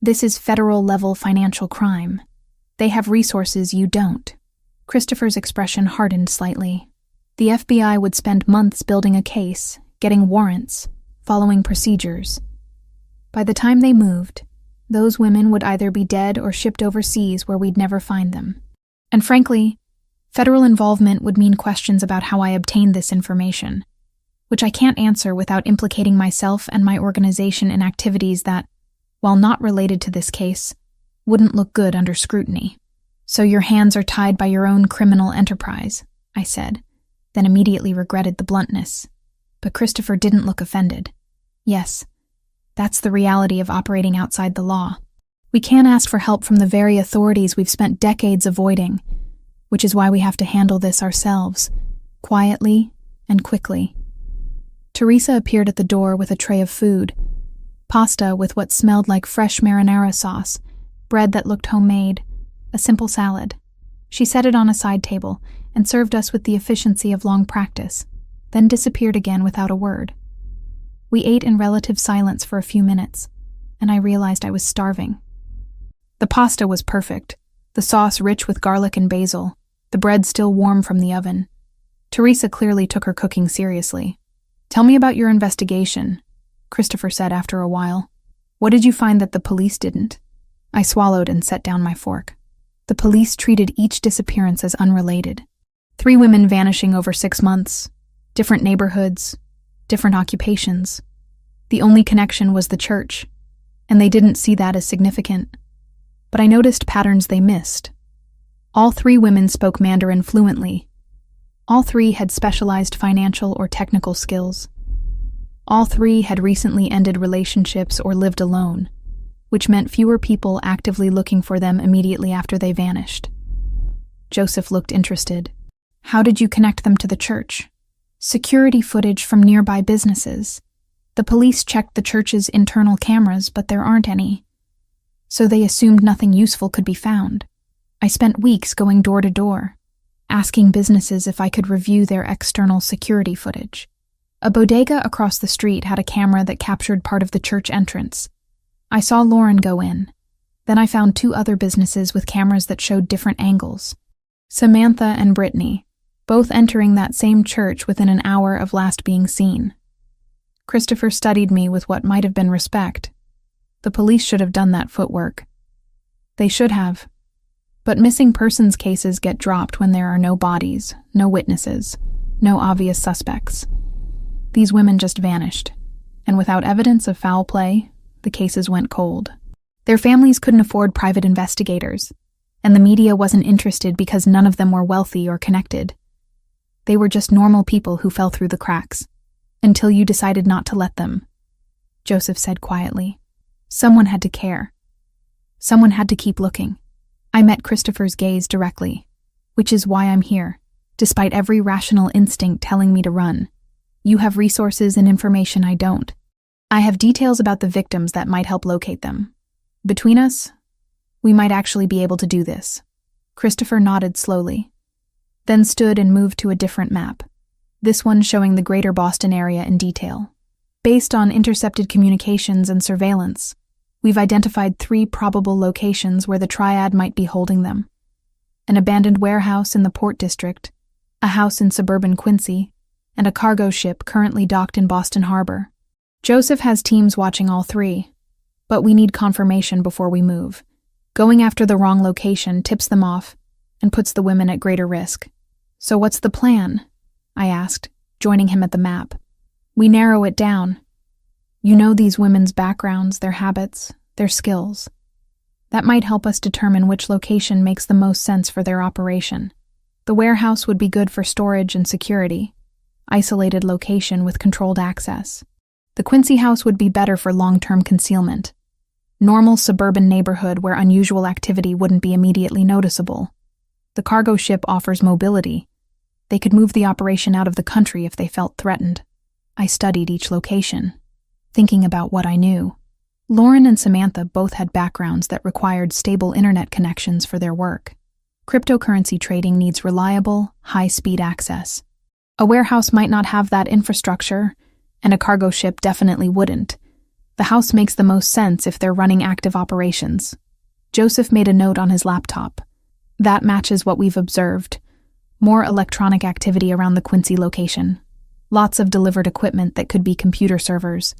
this is federal-level financial crime. They have resources you don't. Christopher's expression hardened slightly. The FBI would spend months building a case, getting warrants, following procedures. By the time they moved, those women would either be dead or shipped overseas where we'd never find them. And frankly, federal involvement would mean questions about how I obtained this information, which I can't answer without implicating myself and my organization in activities that, while not related to this case, wouldn't look good under scrutiny. So your hands are tied by your own criminal enterprise, I said, then immediately regretted the bluntness. But Christopher didn't look offended. Yes, that's the reality of operating outside the law. We can't ask for help from the very authorities we've spent decades avoiding, which is why we have to handle this ourselves, quietly and quickly. Teresa appeared at the door with a tray of food, pasta with what smelled like fresh marinara sauce, bread that looked homemade, a simple salad. She set it on a side table and served us with the efficiency of long practice, then disappeared again without a word. We ate in relative silence for a few minutes, and I realized I was starving. The pasta was perfect, the sauce rich with garlic and basil, the bread still warm from the oven. Teresa clearly took her cooking seriously. "Tell me about your investigation," Christopher said after a while. "What did you find that the police didn't?" I swallowed and set down my fork. The police treated each disappearance as unrelated. 3 women vanishing over 6 months, different neighborhoods, different occupations. The only connection was the church, and they didn't see that as significant. But I noticed patterns they missed. All 3 women spoke Mandarin fluently. All 3 had specialized financial or technical skills. All 3 had recently ended relationships or lived alone, which meant fewer people actively looking for them immediately after they vanished. Joseph looked interested. "How did you connect them to the church?" "Security footage from nearby businesses. The police checked the church's internal cameras, but there aren't any. So they assumed nothing useful could be found. I spent weeks going door to door, asking businesses if I could review their external security footage. A bodega across the street had a camera that captured part of the church entrance. I saw Lauren go in. Then I found 2 other businesses with cameras that showed different angles. Samantha and Brittany, both entering that same church within an hour of last being seen. Christopher studied me with what might have been respect. The police should have done that footwork. They should have. But missing persons cases get dropped when there are no bodies, no witnesses, no obvious suspects. These women just vanished, and without evidence of foul play, the cases went cold. Their families couldn't afford private investigators, and the media wasn't interested because none of them were wealthy or connected. They were just normal people who fell through the cracks, until you decided not to let them, Joseph said quietly. Someone had to care. Someone had to keep looking. I met Christopher's gaze directly, which is why I'm here, despite every rational instinct telling me to run. You have resources and information I don't. I have details about the victims that might help locate them. Between us, we might actually be able to do this. Christopher nodded slowly, then stood and moved to a different map, this one showing the greater Boston area in detail. Based on intercepted communications and surveillance, we've identified 3 probable locations where the triad might be holding them. An abandoned warehouse in the Port District, a house in suburban Quincy, and a cargo ship currently docked in Boston Harbor. Joseph has teams watching all 3, but we need confirmation before we move. Going after the wrong location tips them off and puts the women at greater risk. So what's the plan? I asked, joining him at the map. We narrow it down. You know these women's backgrounds, their habits, their skills. That might help us determine which location makes the most sense for their operation. The warehouse would be good for storage and security, isolated location with controlled access. The Quincy house would be better for long-term concealment. Normal suburban neighborhood where unusual activity wouldn't be immediately noticeable. The cargo ship offers mobility. They could move the operation out of the country if they felt threatened. I studied each location, thinking about what I knew. Lauren and Samantha both had backgrounds that required stable internet connections for their work. Cryptocurrency trading needs reliable, high-speed access. A warehouse might not have that infrastructure, and a cargo ship definitely wouldn't. The house makes the most sense if they're running active operations. Joseph made a note on his laptop. That matches what we've observed. More electronic activity around the Quincy location. Lots of delivered equipment that could be computer servers,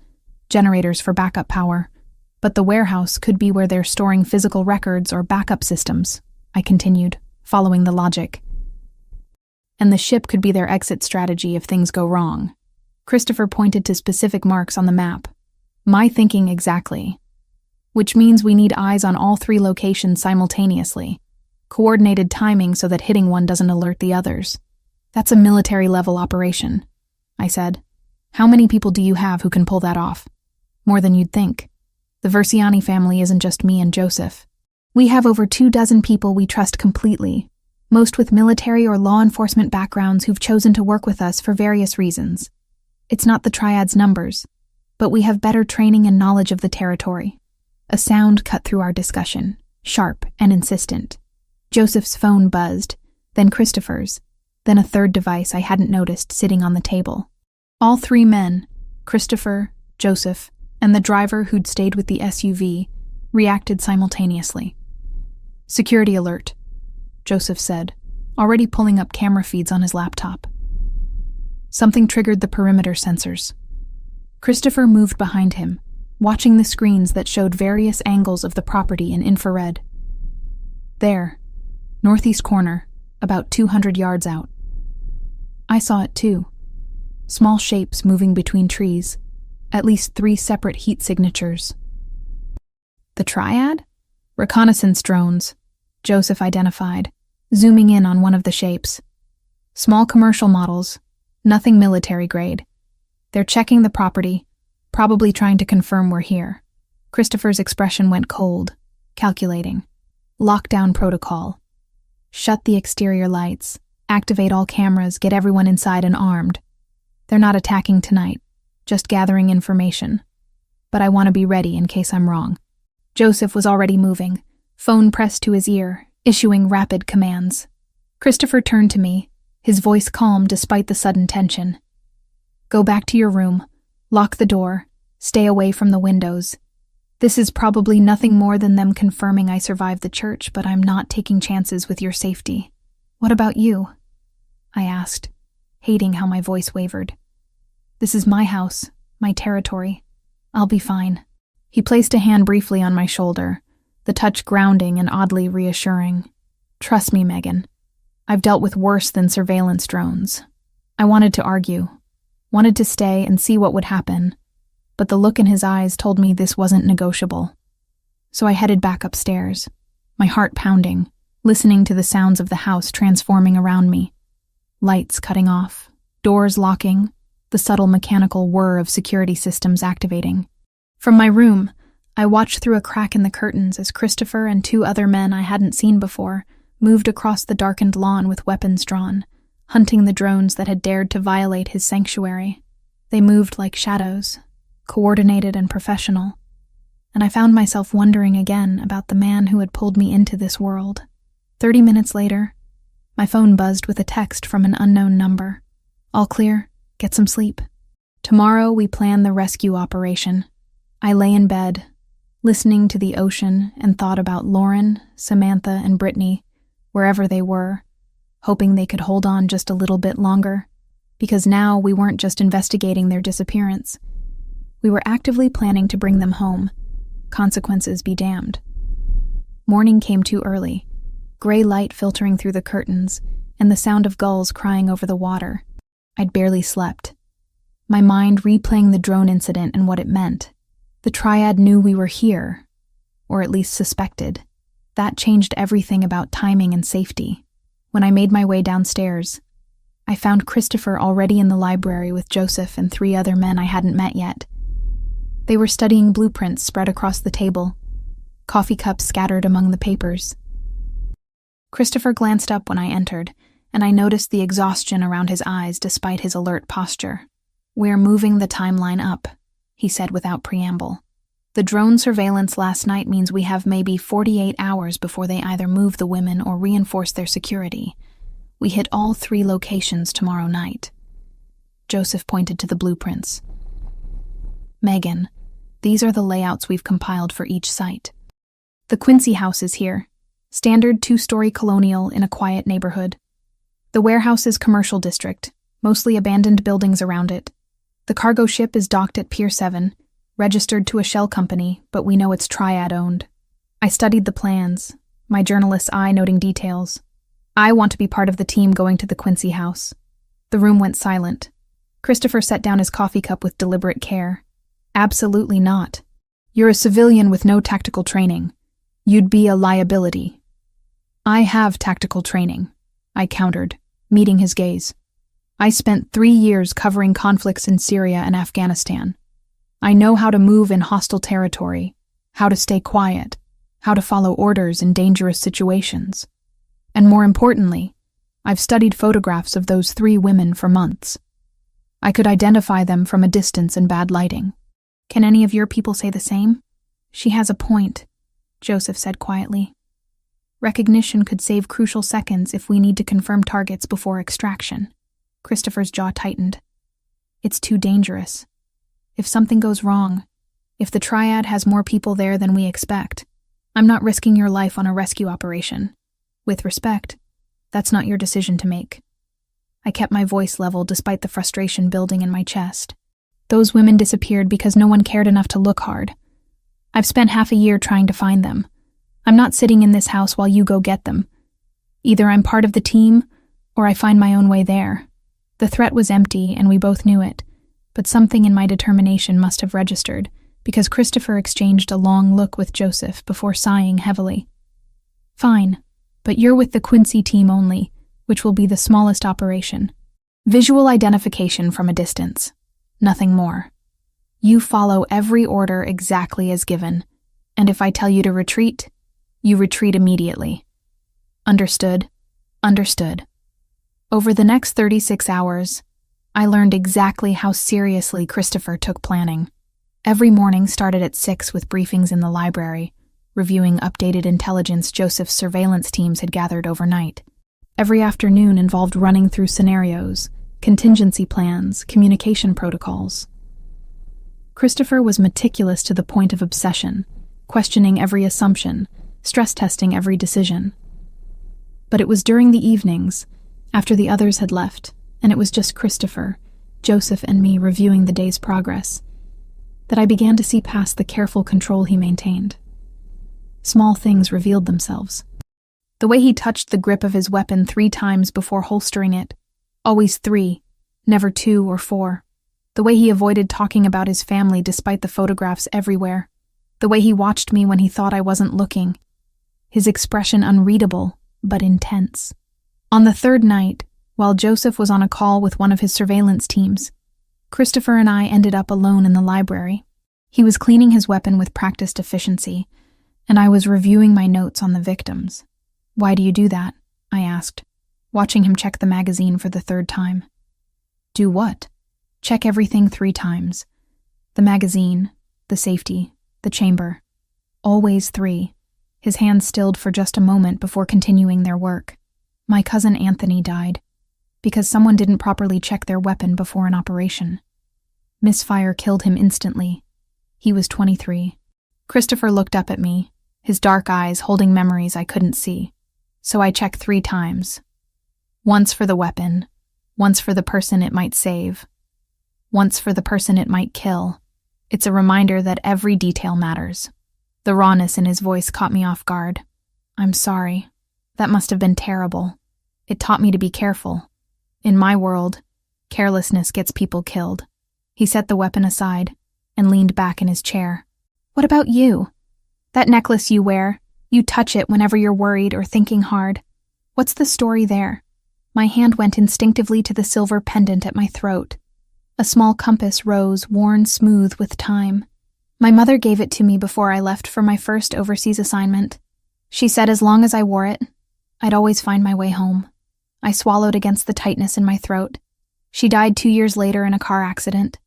generators for backup power. But the warehouse could be where they're storing physical records or backup systems, I continued, following the logic. And the ship could be their exit strategy if things go wrong. Christopher pointed to specific marks on the map. My thinking exactly. Which means we need eyes on all 3 locations simultaneously. Coordinated timing so that hitting one doesn't alert the others. That's a military-level operation, I said. How many people do you have who can pull that off? More than you'd think. The Versiani family isn't just me and Joseph. We have over 24 people we trust completely, most with military or law enforcement backgrounds who've chosen to work with us for various reasons. It's not the triad's numbers, but we have better training and knowledge of the territory. A sound cut through our discussion, sharp and insistent. Joseph's phone buzzed, then Christopher's, then a third device I hadn't noticed sitting on the table. All 3 men, Christopher, Joseph, and the driver who'd stayed with the SUV, reacted simultaneously. Security alert, Joseph said, already pulling up camera feeds on his laptop. Something triggered the perimeter sensors. Christopher moved behind him, watching the screens that showed various angles of the property in infrared. There, northeast corner, about 200 yards out. I saw it too. Small shapes moving between trees, at least 3 separate heat signatures. The triad? Reconnaissance drones, Joseph identified, zooming in on one of the shapes. Small commercial models, nothing military grade. They're checking the property, probably trying to confirm we're here. Christopher's expression went cold, calculating. Lockdown protocol. Shut the exterior lights, activate all cameras, get everyone inside and armed. They're not attacking tonight, just gathering information. But I want to be ready in case I'm wrong. Joseph was already moving, phone pressed to his ear, issuing rapid commands. Christopher turned to me, his voice calm despite the sudden tension. Go back to your room, lock the door, stay away from the windows. This is probably nothing more than them confirming I survived the church, but I'm not taking chances with your safety. What about you? I asked, hating how my voice wavered. This is my house, my territory. I'll be fine. He placed a hand briefly on my shoulder, the touch grounding and oddly reassuring. Trust me, Megan. I've dealt with worse than surveillance drones. I wanted to argue, wanted to stay and see what would happen. but the look in his eyes told me this wasn't negotiable. So I headed back upstairs, my heart pounding, listening to the sounds of the house transforming around me. Lights cutting off, doors locking, the subtle mechanical whir of security systems activating. From my room, I watched through a crack in the curtains as Christopher and two other men I hadn't seen before moved across the darkened lawn with weapons drawn, hunting the drones that had dared to violate his sanctuary. They moved like shadows, coordinated and professional, and I found myself wondering again about the man who had pulled me into this world. 30 minutes later, my phone buzzed with a text from an unknown number. All clear, get some sleep. Tomorrow we plan the rescue operation. I lay in bed, listening to the ocean, and thought about Lauren, Samantha, and Brittany, wherever they were, hoping they could hold on just a little bit longer, because now we weren't just investigating their disappearance. We were actively planning to bring them home. Consequences be damned. Morning came too early, gray light filtering through the curtains, and the sound of gulls crying over the water. I'd barely slept, my mind replaying the drone incident and what it meant. The triad knew we were here, or at least suspected. That changed everything about timing and safety. When I made my way downstairs, I found Christopher already in the library with Joseph and 3 other men I hadn't met yet. They were studying blueprints spread across the table, coffee cups scattered among the papers. Christopher glanced up when I entered, and I noticed the exhaustion around his eyes despite his alert posture. "We're moving the timeline up," he said without preamble. "The drone surveillance last night means we have maybe 48 hours before they either move the women or reinforce their security. We hit all 3 locations tomorrow night." Joseph pointed to the blueprints. "Megan, these are the layouts we've compiled for each site. The Quincy house is here, standard 2-story colonial in a quiet neighborhood. The warehouse is commercial district, mostly abandoned buildings around it. The cargo ship is docked at Pier 7, registered to a shell company, but we know it's Triad-owned. I studied the plans, my journalist's eye noting details. I want to be part of the team going to the Quincy house." The room went silent. Christopher set down his coffee cup with deliberate care. "Absolutely not. You're a civilian with no tactical training. You'd be a liability." "I have tactical training," I countered, meeting his gaze. "I spent 3 years covering conflicts in Syria and Afghanistan. I know how to move in hostile territory, how to stay quiet, how to follow orders in dangerous situations. And more importantly, I've studied photographs of those 3 women for months. I could identify them from a distance in bad lighting." "Can any of your people say the same?" "She has a point," Joseph said quietly. "Recognition could save crucial seconds if we need to confirm targets before extraction." Christopher's jaw tightened. "It's too dangerous. If something goes wrong, if the Triad has more people there than we expect, I'm not risking your life on a rescue operation. With respect, that's not your decision to make." I kept my voice level despite the frustration building in my chest. "Those women disappeared because no one cared enough to look hard. I've spent half a year trying to find them. I'm not sitting in this house while you go get them. Either I'm part of the team, or I find my own way there." The threat was empty, and we both knew it, but something in my determination must have registered, because Christopher exchanged a long look with Joseph before sighing heavily. "Fine, but you're with the Quincy team only, which will be the smallest operation. Visual identification from a distance. Nothing more. You follow every order exactly as given, and if I tell you to retreat, you retreat immediately." "Understood. Understood." Over the next 36 hours, I learned exactly how seriously Christopher took planning. Every morning started at 6 with briefings in the library, reviewing updated intelligence Joseph's surveillance teams had gathered overnight. Every afternoon involved running through scenarios, contingency plans, communication protocols. Christopher was meticulous to the point of obsession, questioning every assumption, stress testing every decision. But it was during the evenings, after the others had left, and it was just Christopher, Joseph, and me reviewing the day's progress, that I began to see past the careful control he maintained. Small things revealed themselves. The way he touched the grip of his weapon 3 times before holstering it, always 3, never 2 or 4. The way he avoided talking about his family despite the photographs everywhere. The way he watched me when he thought I wasn't looking. His expression unreadable, but intense. On the third night, while Joseph was on a call with one of his surveillance teams, Christopher and I ended up alone in the library. He was cleaning his weapon with practiced efficiency, and I was reviewing my notes on the victims. "Why do you do that?" I asked, watching him check the magazine for the third time. "Do what?" "Check everything 3 times. The magazine, the safety, the chamber. Always 3. His hands stilled for just a moment before continuing their work. "My cousin Anthony died because someone didn't properly check their weapon before an operation. Misfire killed him instantly. He was 23. Christopher looked up at me, his dark eyes holding memories I couldn't see. "So I check 3 times. Once for the weapon, once for the person it might save, once for the person it might kill. It's a reminder that every detail matters." The rawness in his voice caught me off guard. "I'm sorry. That must have been terrible. It taught me to be careful. In my world, carelessness gets people killed." He set the weapon aside and leaned back in his chair. "What about you? That necklace you wear, you touch it whenever you're worried or thinking hard. What's the story there?" My hand went instinctively to the silver pendant at my throat. A small compass rose, worn smooth with time. My mother gave it to me before I left for my first overseas assignment. She said as long as I wore it, I'd always find my way home. I swallowed against the tightness in my throat. She died 2 years later in a car accident.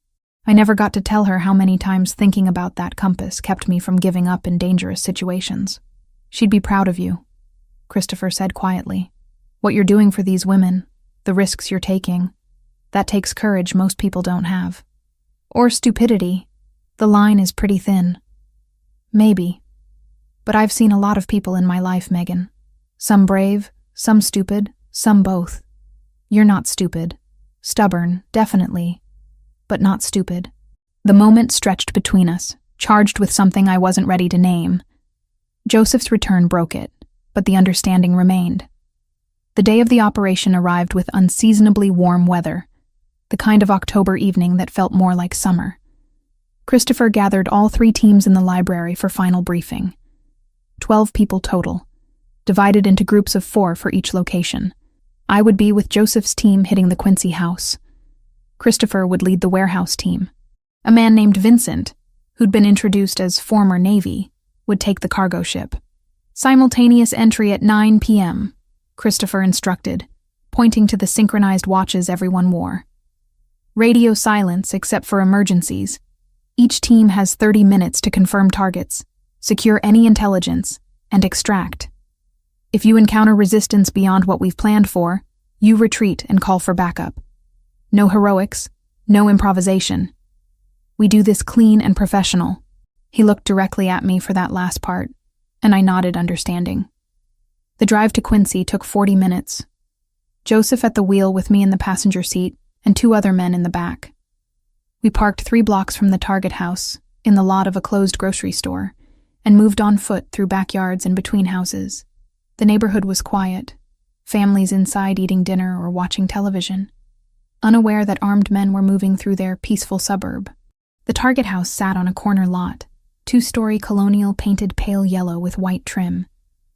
I never got to tell her how many times thinking about that compass kept me from giving up in dangerous situations. "She'd be proud of you," Christopher said quietly. "What you're doing for these women, the risks you're taking, that takes courage most people don't have. Or stupidity. The line is pretty thin." "Maybe. But I've seen a lot of people in my life, Megan. Some brave, some stupid, some both. You're not stupid. Stubborn, definitely, but not stupid." The moment stretched between us, charged with something I wasn't ready to name. Joseph's return broke it, but the understanding remained. The day of the operation arrived with unseasonably warm weather, the kind of October evening that felt more like summer. Christopher gathered all 3 teams in the library for final briefing. 12 people total, divided into groups of 4 for each location. I would be with Joseph's team hitting the Quincy house. Christopher would lead the warehouse team. A man named Vincent, who'd been introduced as former Navy, would take the cargo ship. "Simultaneous entry at 9 p.m., Christopher instructed, pointing to the synchronized watches everyone wore. "Radio silence except for emergencies. Each team has 30 minutes to confirm targets, secure any intelligence, and extract. If you encounter resistance beyond what we've planned for, you retreat and call for backup. No heroics, no improvisation. We do this clean and professional." He looked directly at me for that last part, and I nodded understanding. The drive to Quincy took 40 minutes. Joseph at the wheel with me in the passenger seat and 2 other men in the back. We parked 3 blocks from the Target house, in the lot of a closed grocery store, and moved on foot through backyards and between houses. The neighborhood was quiet, families inside eating dinner or watching television, unaware that armed men were moving through their peaceful suburb. The Target house sat on a corner lot, 2-story colonial painted pale yellow with white trim.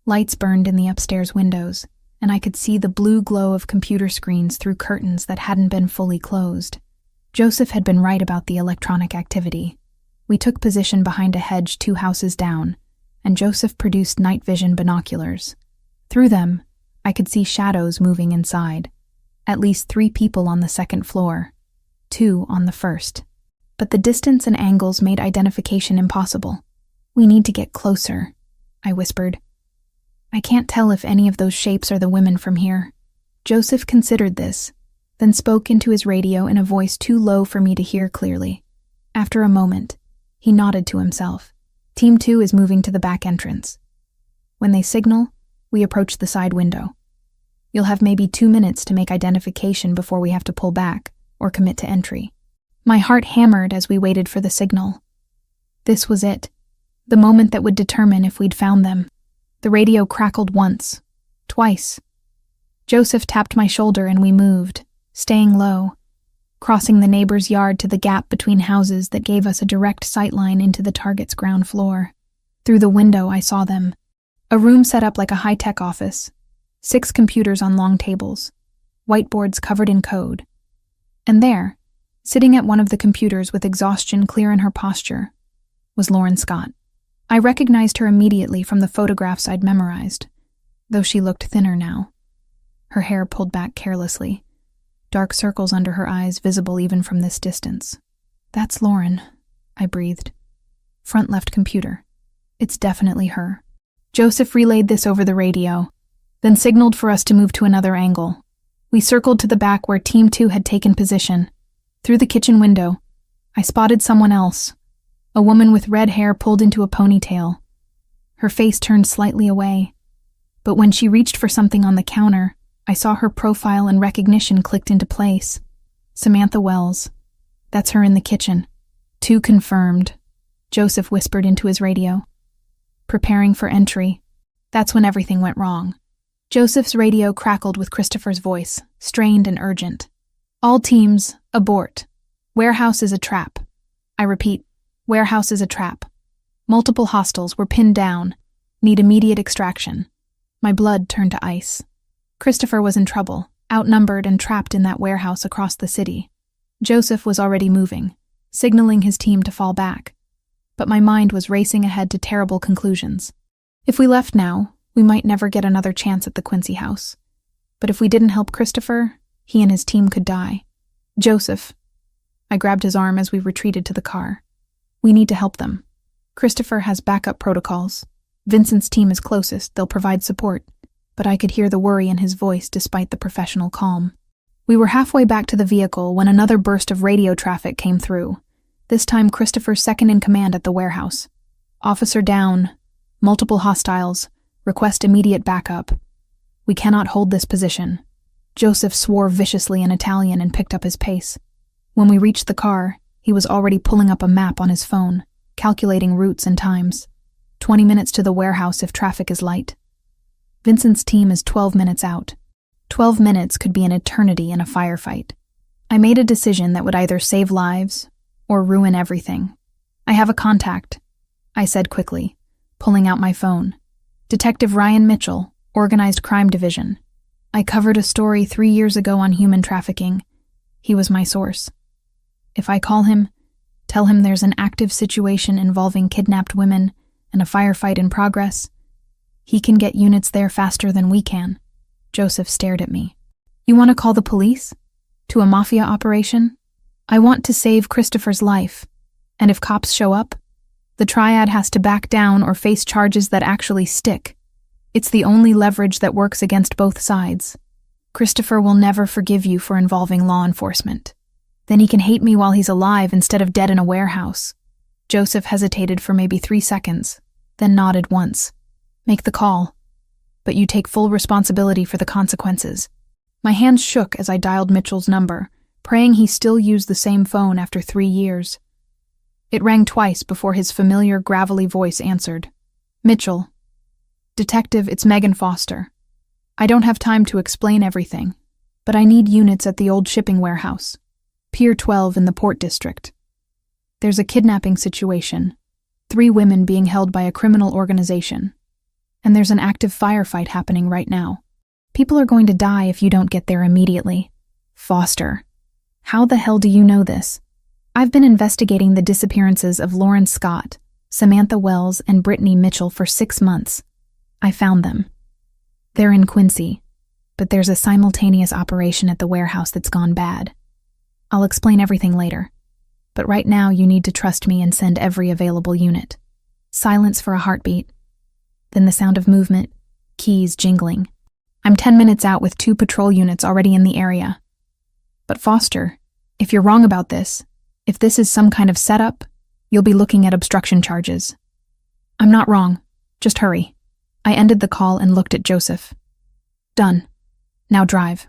Lights burned in the upstairs windows, and I could see the blue glow of computer screens through curtains that hadn't been fully closed. Joseph had been right about the electronic activity. We took position behind a hedge 2 houses down, and Joseph produced night vision binoculars. Through them, I could see shadows moving inside. At least 3 people on the 2nd floor, 2 on the 1st. But the distance and angles made identification impossible. "We need to get closer," I whispered. "I can't tell if any of those shapes are the women from here." Joseph considered this, then spoke into his radio in a voice too low for me to hear clearly. After a moment, he nodded to himself. "Team 2 is moving to the back entrance. When they signal, we approach the side window. You'll have maybe 2 minutes to make identification before we have to pull back or commit to entry." My heart hammered as we waited for the signal. This was it, the moment that would determine if we'd found them. The radio crackled once, twice. Joseph tapped my shoulder and we moved, staying low. crossing the neighbor's yard to the gap between houses that gave us a direct sightline into the target's ground floor. Through the window, I saw them. A room set up like a high-tech office, 6 computers on long tables, whiteboards covered in code. And there, sitting at one of the computers with exhaustion clear in her posture, was Lauren Scott. I recognized her immediately from the photographs I'd memorized, though she looked thinner now. Her hair pulled back carelessly, dark circles under her eyes visible even from this distance. "That's Lauren," I breathed. "Front left computer. It's definitely her." Joseph relayed this over the radio, then signaled for us to move to another angle. We circled to the back where Team 2 had taken position. Through the kitchen window, I spotted someone else, a woman with red hair pulled into a ponytail. Her face turned slightly away, but when she reached for something on the counter, I saw her profile and recognition clicked into place. Samantha Wells. That's her in the kitchen. 2 confirmed, Joseph whispered into his radio. Preparing for entry. That's when everything went wrong. Joseph's radio crackled with Christopher's voice, strained and urgent. "All teams, abort. Warehouse is a trap. I repeat, warehouse is a trap. Multiple hostiles were pinned down. Need immediate extraction." My blood turned to ice. Christopher was in trouble, outnumbered and trapped in that warehouse across the city. Joseph was already moving, signaling his team to fall back. But my mind was racing ahead to terrible conclusions. If we left now, we might never get another chance at the Quincy house. But if we didn't help Christopher, he and his team could die. "Joseph." I grabbed his arm as we retreated to the car. "We need to help them. Christopher has backup protocols. Vincent's team is closest, they'll provide support." But I could hear the worry in his voice despite the professional calm. We were halfway back to the vehicle when another burst of radio traffic came through, this time Christopher's second in command at the warehouse. "Officer down. Multiple hostiles. Request immediate backup. We cannot hold this position." Joseph swore viciously in Italian and picked up his pace. When we reached the car, he was already pulling up a map on his phone, calculating routes and times. 20 minutes to the warehouse if traffic is light. Vincent's team is 12 minutes out. 12 minutes could be an eternity in a firefight. I made a decision that would either save lives or ruin everything. "I have a contact," I said quickly, pulling out my phone. "Detective Ryan Mitchell, Organized Crime Division. I covered a story 3 years ago on human trafficking. He was my source. If I call him, tell him there's an active situation involving kidnapped women and a firefight in progress, he can get units there faster than we can." Joseph stared at me. "You want to call the police? To a Mafia operation? I want to save Christopher's life. And if cops show up, the triad has to back down or face charges that actually stick. It's the only leverage that works against both sides. Christopher will never forgive you for involving law enforcement. Then he can hate me while he's alive instead of dead in a warehouse." Joseph hesitated for maybe 3 seconds, then nodded once. "Make the call, but you take full responsibility for the consequences." My hands shook as I dialed Mitchell's number, praying he still used the same phone after 3 years. It rang twice before his familiar, gravelly voice answered. "Mitchell. Detective, it's Megan Foster. I don't have time to explain everything, but I need units at the old shipping warehouse, Pier 12 in the Port District. There's a kidnapping situation, 3 women being held by a criminal organization. And there's an active firefight happening right now. People are going to die if you don't get there immediately." "Foster. How the hell do you know this?" "I've been investigating the disappearances of Lauren Scott, Samantha Wells, and Brittany Mitchell for 6 months. I found them. They're in Quincy, but there's a simultaneous operation at the warehouse that's gone bad. I'll explain everything later. But right now you need to trust me and send every available unit." Silence for a heartbeat. Then the sound of movement, keys jingling. "I'm 10 minutes out with 2 patrol units already in the area." "But Foster, if you're wrong about this, if this is some kind of setup, you'll be looking at obstruction charges." "I'm not wrong. Just hurry." I ended the call and looked at Joseph. "Done. Now drive."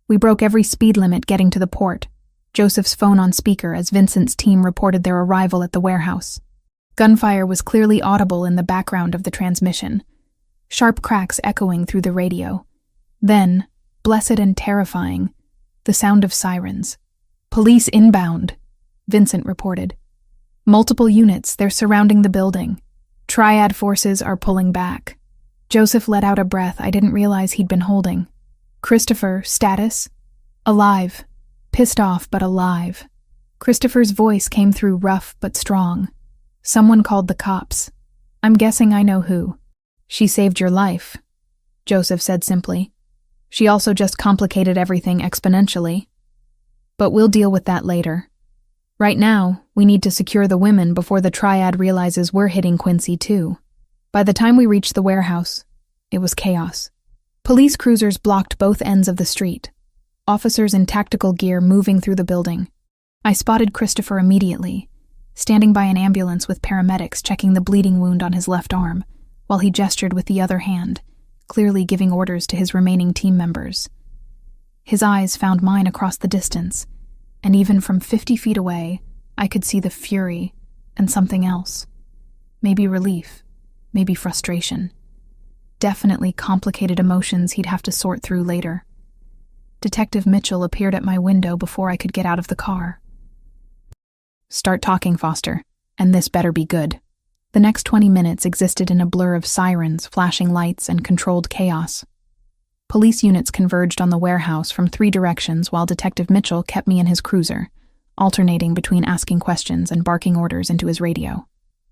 We broke every speed limit getting to the port, Joseph's phone on speaker as Vincent's team reported their arrival at the warehouse. Gunfire was clearly audible in the background of the transmission, sharp cracks echoing through the radio. Then, blessed and terrifying, the sound of sirens. Police inbound, Vincent reported. Multiple units, they're surrounding the building. Triad forces are pulling back. Joseph let out a breath I didn't realize he'd been holding. Christopher, status? Alive. Pissed off, but alive. Christopher's voice came through rough but strong. Someone called the cops. I'm guessing I know who. She saved your life, Joseph said simply. She also just complicated everything exponentially. But we'll deal with that later. Right now, we need to secure the women before the Triad realizes we're hitting Quincy too. By the time we reached the warehouse, it was chaos. Police cruisers blocked both ends of the street. Officers in tactical gear moving through the building. I spotted Christopher immediately, standing by an ambulance with paramedics checking the bleeding wound on his left arm, while he gestured with the other hand, clearly giving orders to his remaining team members. His eyes found mine across the distance, and even from 50 feet away, I could see the fury and something else. Maybe relief, maybe frustration. Definitely complicated emotions he'd have to sort through later. Detective Mitchell appeared at my window before I could get out of the car. Start talking, Foster, and this better be good. The next 20 minutes existed in a blur of sirens, flashing lights, and controlled chaos. Police units converged on the warehouse from 3 directions while Detective Mitchell kept me in his cruiser, alternating between asking questions and barking orders into his radio.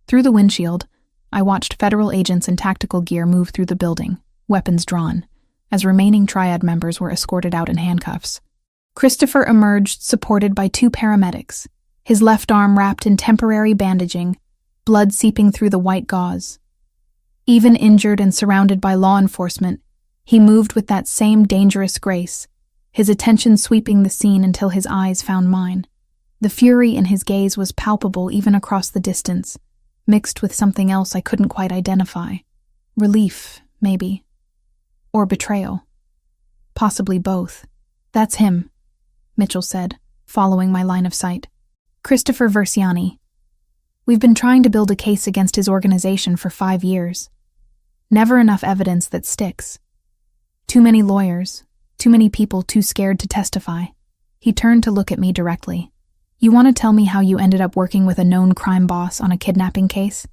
Through the windshield, I watched federal agents in tactical gear move through the building, weapons drawn, as remaining Triad members were escorted out in handcuffs. Christopher emerged supported by 2 paramedics, his left arm wrapped in temporary bandaging, blood seeping through the white gauze. Even injured and surrounded by law enforcement, he moved with that same dangerous grace, his attention sweeping the scene until his eyes found mine. The fury in his gaze was palpable even across the distance, mixed with something else I couldn't quite identify. Relief, maybe. Or betrayal. Possibly both. That's him, Mitchell said, following my line of sight. Christopher Versiani. We've been trying to build a case against his organization for 5 years. Never enough evidence that sticks. Too many lawyers, too many people too scared to testify. He turned to look at me directly. You want to tell me how you ended up working with a known crime boss on a kidnapping case?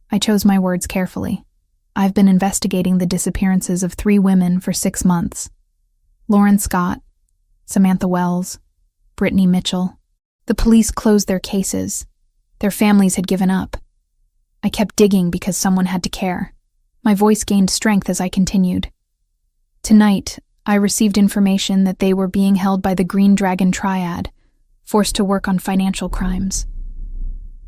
I chose my words carefully. I've been investigating the disappearances of 3 women for 6 months. Lauren Scott, Samantha Wells, Brittany Mitchell. The police closed their cases. Their families had given up. I kept digging because someone had to care. My voice gained strength as I continued. Tonight, I received information that they were being held by the Green Dragon Triad, forced to work on financial crimes.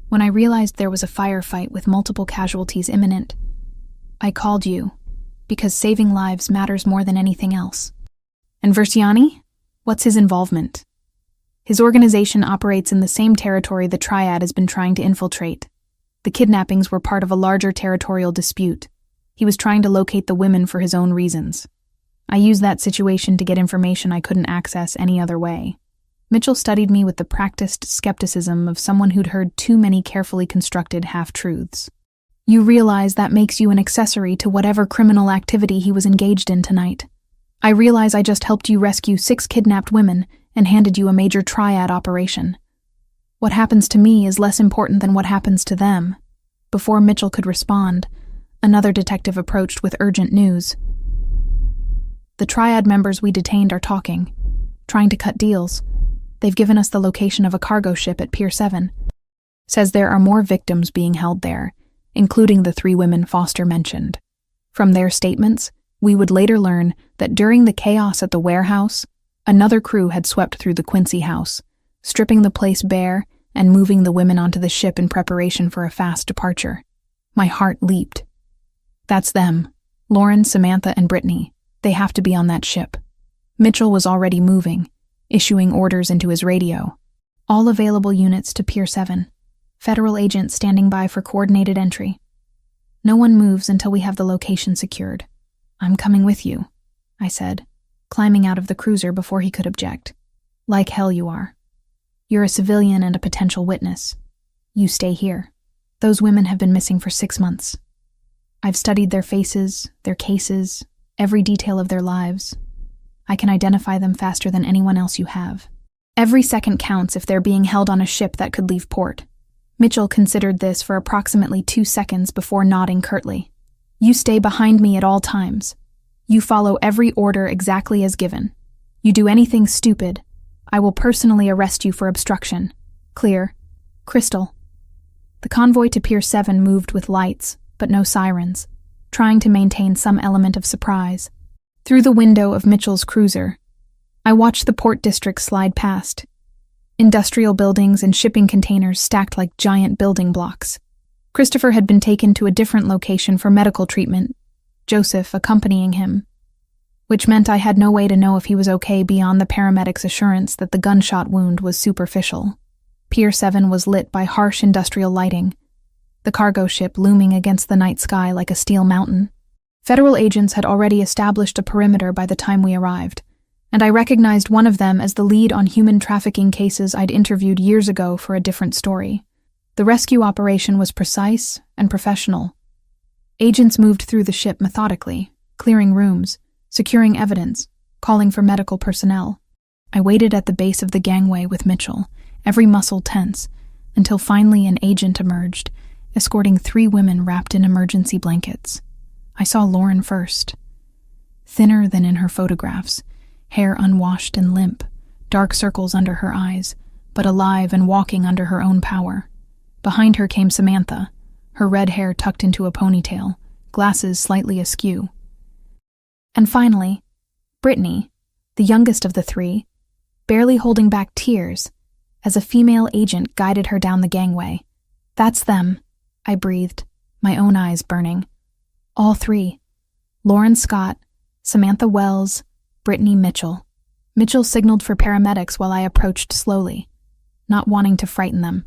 When I realized there was a firefight with multiple casualties imminent, I called you, because saving lives matters more than anything else. And Versiani? What's his involvement? His organization operates in the same territory the Triad has been trying to infiltrate. The kidnappings were part of a larger territorial dispute. He was trying to locate the women for his own reasons. I used that situation to get information I couldn't access any other way. Mitchell studied me with the practiced skepticism of someone who'd heard too many carefully constructed half-truths. You realize that makes you an accessory to whatever criminal activity he was engaged in tonight. I realize I just helped you rescue 6 kidnapped women and handed you a major Triad operation. What happens to me is less important than what happens to them. Before Mitchell could respond, another detective approached with urgent news. The Triad members we detained are talking, trying to cut deals. They've given us the location of a cargo ship at Pier 7. Says there are more victims being held there, including the 3 women Foster mentioned. From their statements, we would later learn that during the chaos at the warehouse, another crew had swept through the Quincy house, stripping the place bare and moving the women onto the ship in preparation for a fast departure. My heart leaped. That's them. Lauren, Samantha, and Brittany. They have to be on that ship. Mitchell was already moving, issuing orders into his radio. All available units to Pier 7. Federal agents standing by for coordinated entry. No one moves until we have the location secured. I'm coming with you, I said, climbing out of the cruiser before he could object. Like hell you are. You're a civilian and a potential witness. You stay here. Those women have been missing for 6 months. I've studied their faces, their cases, every detail of their lives. I can identify them faster than anyone else you have. Every second counts if they're being held on a ship that could leave port. Mitchell considered this for approximately 2 seconds before nodding curtly. You stay behind me at all times. You follow every order exactly as given. You do anything stupid, I will personally arrest you for obstruction. Clear. Crystal. The convoy to Pier 7 moved with lights, but no sirens, trying to maintain some element of surprise. Through the window of Mitchell's cruiser, I watched the port district slide past. Industrial buildings and shipping containers stacked like giant building blocks. Christopher had been taken to a different location for medical treatment, Joseph accompanying him, which meant I had no way to know if he was okay beyond the paramedics' assurance that the gunshot wound was superficial. Pier 7 was lit by harsh industrial lighting, the cargo ship looming against the night sky like a steel mountain. Federal agents had already established a perimeter by the time we arrived, and I recognized one of them as the lead on human trafficking cases I'd interviewed years ago for a different story. The rescue operation was precise and professional. Agents moved through the ship methodically, clearing rooms, securing evidence, calling for medical personnel. I waited at the base of the gangway with Mitchell, every muscle tense, until finally an agent emerged, escorting 3 women wrapped in emergency blankets. I saw Lauren first. Thinner than in her photographs, hair unwashed and limp, dark circles under her eyes, but alive and walking under her own power. Behind her came Samantha, her red hair tucked into a ponytail, glasses slightly askew. And finally, Brittany, the youngest of the 3, barely holding back tears, as a female agent guided her down the gangway. That's them, I breathed, my own eyes burning. All 3. Lauren Scott, Samantha Wells, Brittany Mitchell. Mitchell signaled for paramedics while I approached slowly, not wanting to frighten them.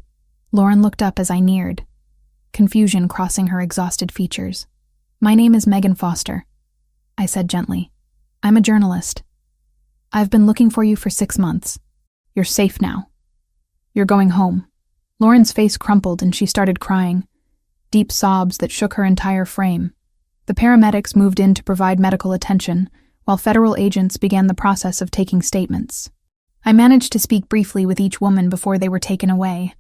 Lauren looked up as I neared, confusion crossing her exhausted features. My name is Megan Foster, I said gently. I'm a journalist. I've been looking for you for 6 months. You're safe now. You're going home. Lauren's face crumpled and she started crying, deep sobs that shook her entire frame. The paramedics moved in to provide medical attention, while federal agents began the process of taking statements. I managed to speak briefly with each woman before they were taken away,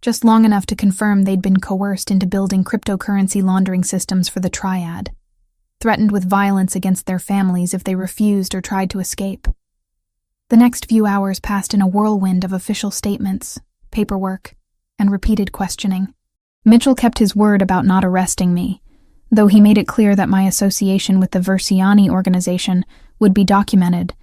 just long enough to confirm they'd been coerced into building cryptocurrency laundering systems for the Triad, threatened with violence against their families if they refused or tried to escape. The next few hours passed in a whirlwind of official statements, paperwork, and repeated questioning. Mitchell kept his word about not arresting me, though he made it clear that my association with the Versiani organization would be documented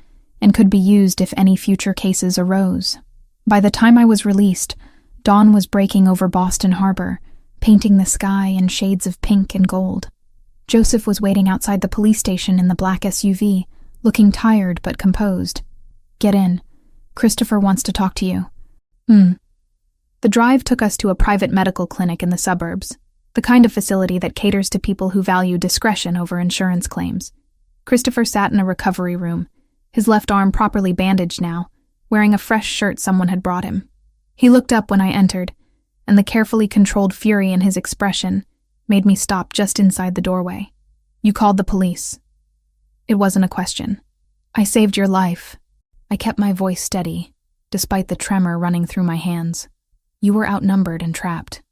and could be used if any future cases arose. By the time I was released, dawn was breaking over Boston Harbor, painting the sky in shades of pink and gold. Joseph was waiting outside the police station in the black SUV, looking tired but composed. Get in. Christopher wants to talk to you. The drive took us to a private medical clinic in the suburbs, the kind of facility that caters to people who value discretion over insurance claims. Christopher sat in a recovery room, his left arm properly bandaged now, wearing a fresh shirt someone had brought him. He looked up when I entered, and the carefully controlled fury in his expression made me stop just inside the doorway. You called the police. It wasn't a question. I saved your life. I kept my voice steady, despite the tremor running through my hands. You were outnumbered and trapped.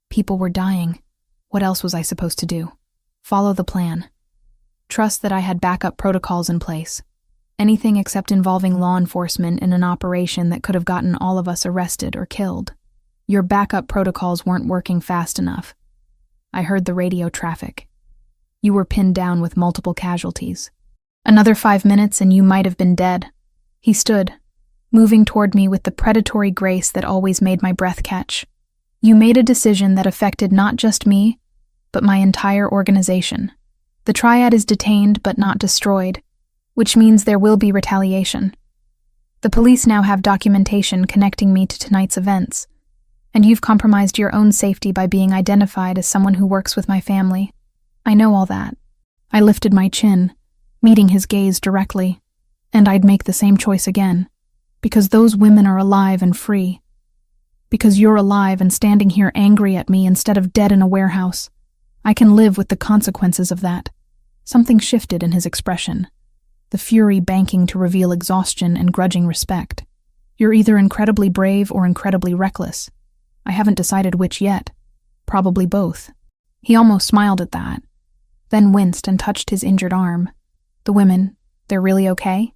People were dying. What else was I supposed to do? Follow the plan. Trust that I had backup protocols in place. Anything except involving law enforcement in an operation that could have gotten all of us arrested or killed. Your backup protocols weren't working fast enough. I heard the radio traffic. You were pinned down with multiple casualties. Another 5 minutes and you might have been dead. He stood, moving toward me with the predatory grace that always made my breath catch. You made a decision that affected not just me, but my entire organization. The Triad is detained but not destroyed, which means there will be retaliation. The police now have documentation connecting me to tonight's events, and you've compromised your own safety by being identified as someone who works with my family. I know all that. I lifted my chin, meeting his gaze directly, and I'd make the same choice again, because those women are alive and free. Because you're alive and standing here angry at me instead of dead in a warehouse. I can live with the consequences of that. Something shifted in his expression, the fury banking to reveal exhaustion and grudging respect. You're either incredibly brave or incredibly reckless. I haven't decided which yet. Probably both." He almost smiled at that, then winced and touched his injured arm. "The women, they're really okay?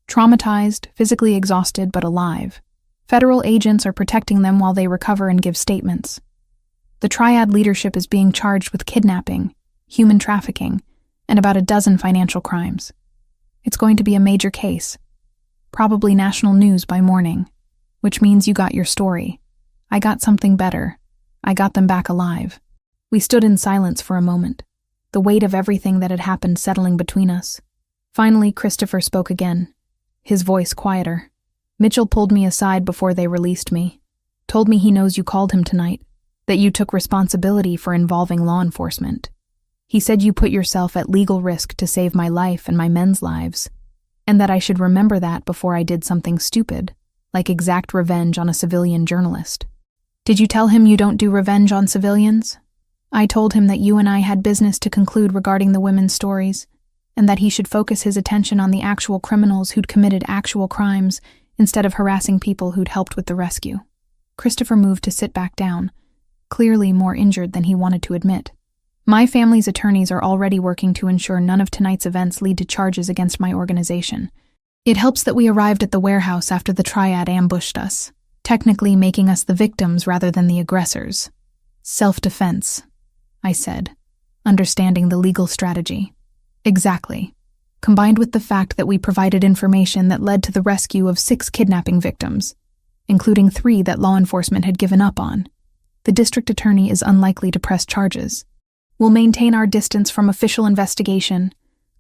Traumatized, physically exhausted, but alive. Federal agents are protecting them while they recover and give statements. The triad leadership is being charged with kidnapping, human trafficking, and about a dozen financial crimes. It's going to be a major case. Probably national news by morning, which means you got your story. I got something better. I got them back alive." We stood in silence for a moment, the weight of everything that had happened settling between us. Finally, Christopher spoke again, his voice quieter. "Mitchell pulled me aside before they released me. Told me he knows you called him tonight, that you took responsibility for involving law enforcement. He said you put yourself at legal risk to save my life and my men's lives, and that I should remember that before I did something stupid, like exact revenge on a civilian journalist." "Did you tell him you don't do revenge on civilians?" "I told him that you and I had business to conclude regarding the women's stories, and that he should focus his attention on the actual criminals who'd committed actual crimes instead of harassing people who'd helped with the rescue." Christopher moved to sit back down, clearly more injured than he wanted to admit. "My family's attorneys are already working to ensure none of tonight's events lead to charges against my organization. It helps that we arrived at the warehouse after the triad ambushed us, technically making us the victims rather than the aggressors. Self-defense," I said, understanding the legal strategy. "Exactly. Combined with the fact that we provided information that led to the rescue of 6 kidnapping victims, including 3 that law enforcement had given up on, the district attorney is unlikely to press charges. We'll maintain our distance from official investigation,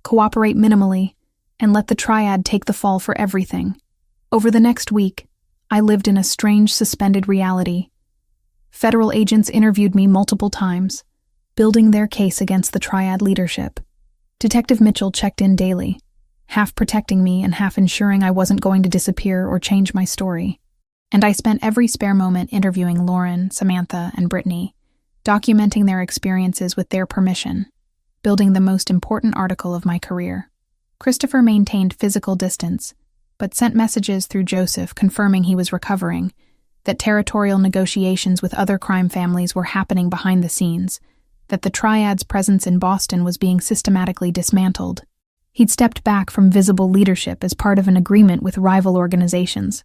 cooperate minimally, and let the triad take the fall for everything. Over the next week, I lived in a strange suspended reality. Federal agents interviewed me multiple times, building their case against the triad leadership. Detective Mitchell checked in daily, half protecting me and half ensuring I wasn't going to disappear or change my story. And I spent every spare moment interviewing Lauren, Samantha, and Brittany, documenting their experiences with their permission, building the most important article of my career. Christopher maintained physical distance, but sent messages through Joseph confirming he was recovering, that territorial negotiations with other crime families were happening behind the scenes, that the triad's presence in Boston was being systematically dismantled. He'd stepped back from visible leadership as part of an agreement with rival organizations,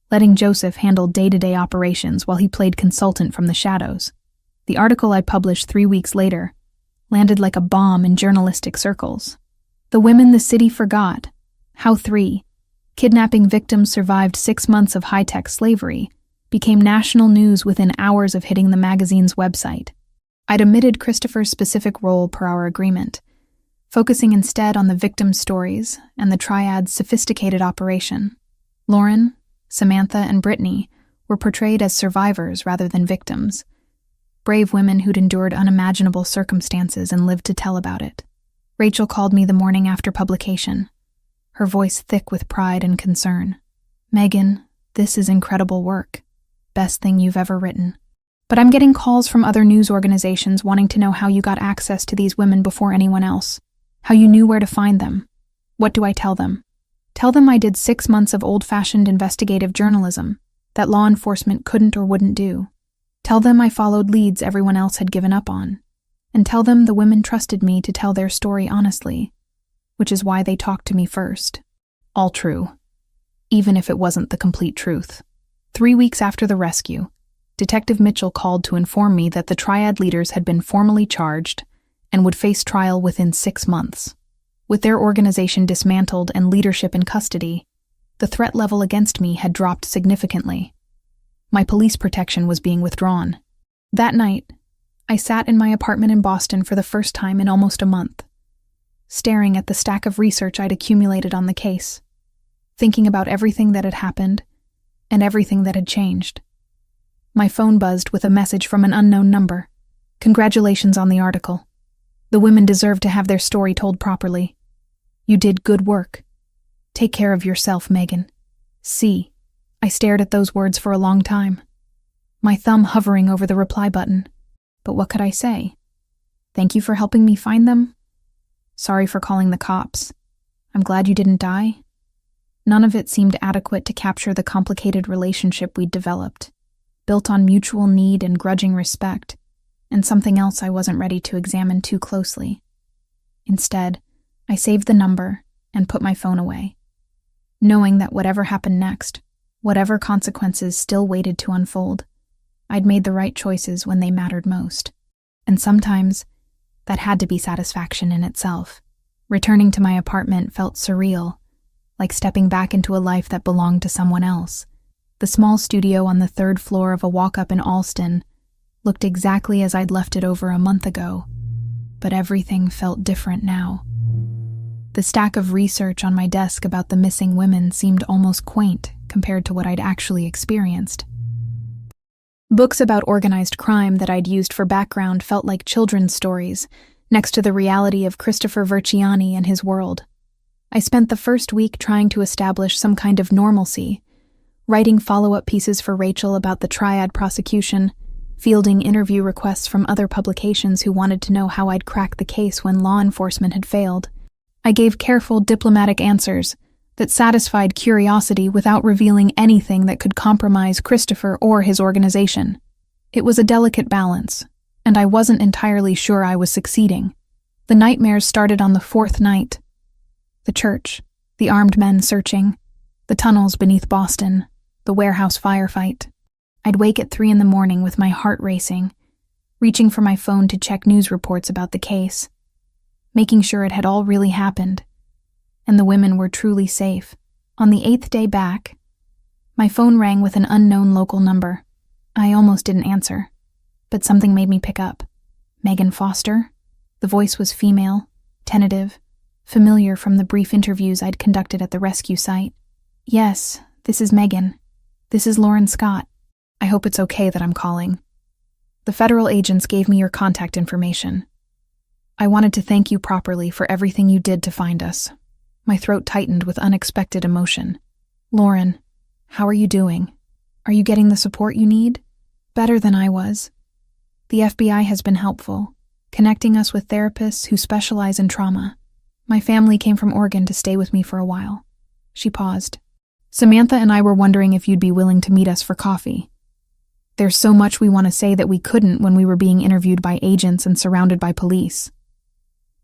letting Joseph handle day-to-day operations while he played consultant from the shadows. The article I published 3 weeks later landed like a bomb in journalistic circles. "The women the city forgot. How 3 kidnapping victims survived 6 months of high-tech slavery became national news within hours of hitting the magazine's website." I'd omitted Christopher's specific role per our agreement, focusing instead on the victims' stories and the triad's sophisticated operation. Lauren, Samantha, and Brittany were portrayed as survivors rather than victims, brave women who'd endured unimaginable circumstances and lived to tell about it. Rachel called me the morning after publication, her voice thick with pride and concern. "Megan, this is incredible work. Best thing you've ever written. But I'm getting calls from other news organizations wanting to know how you got access to these women before anyone else, how you knew where to find them. What do I tell them? Tell them I did 6 months of old-fashioned investigative journalism that law enforcement couldn't or wouldn't do. Tell them I followed leads everyone else had given up on. And tell them the women trusted me to tell their story honestly, which is why they talked to me first." All true, even if it wasn't the complete truth. 3 weeks after the rescue, Detective Mitchell called to inform me that the triad leaders had been formally charged and would face trial within 6 months. With their organization dismantled and leadership in custody, the threat level against me had dropped significantly. My police protection was being withdrawn. That night, I sat in my apartment in Boston for the first time in almost a month, staring at the stack of research I'd accumulated on the case, thinking about everything that had happened and everything that had changed. My phone buzzed with a message from an unknown number. "Congratulations on the article. The women deserve to have their story told properly. You did good work. Take care of yourself, Megan. C." I stared at those words for a long time, my thumb hovering over the reply button. But what could I say? Thank you for helping me find them? Sorry for calling the cops. I'm glad you didn't die. None of it seemed adequate to capture the complicated relationship we'd developed, built on mutual need and grudging respect, and something else I wasn't ready to examine too closely. Instead, I saved the number and put my phone away, knowing that whatever happened next, whatever consequences still waited to unfold, I'd made the right choices when they mattered most. And sometimes, that had to be satisfaction in itself. Returning to my apartment felt surreal, like stepping back into a life that belonged to someone else. The small studio on the 3rd floor of a walk-up in Allston looked exactly as I'd left it over a month ago, but everything felt different now. The stack of research on my desk about the missing women seemed almost quaint compared to what I'd actually experienced. Books about organized crime that I'd used for background felt like children's stories, next to the reality of Christopher Verciani and his world. I spent the first week trying to establish some kind of normalcy, writing follow-up pieces for Rachel about the triad prosecution, fielding interview requests from other publications who wanted to know how I'd cracked the case when law enforcement had failed. I gave careful, diplomatic answers that satisfied curiosity without revealing anything that could compromise Christopher or his organization. It was a delicate balance, and I wasn't entirely sure I was succeeding. The nightmares started on the 4th night. The church, the armed men searching, the tunnels beneath Boston, the warehouse firefight. I'd wake at 3 a.m. with my heart racing, reaching for my phone to check news reports about the case, making sure it had all really happened, and the women were truly safe. On the 8th day back, my phone rang with an unknown local number. I almost didn't answer, but something made me pick up. Megan Foster? The voice was female, tentative, familiar from the brief interviews I'd conducted at the rescue site. Yes, this is Megan. This is Lauren Scott. I hope it's okay that I'm calling. The federal agents gave me your contact information. I wanted to thank you properly for everything you did to find us. My throat tightened with unexpected emotion. Lauren, how are you doing? Are you getting the support you need? Better than I was. The FBI has been helpful, connecting us with therapists who specialize in trauma. My family came from Oregon to stay with me for a while. She paused. Samantha and I were wondering if you'd be willing to meet us for coffee. There's so much we want to say that we couldn't when we were being interviewed by agents and surrounded by police.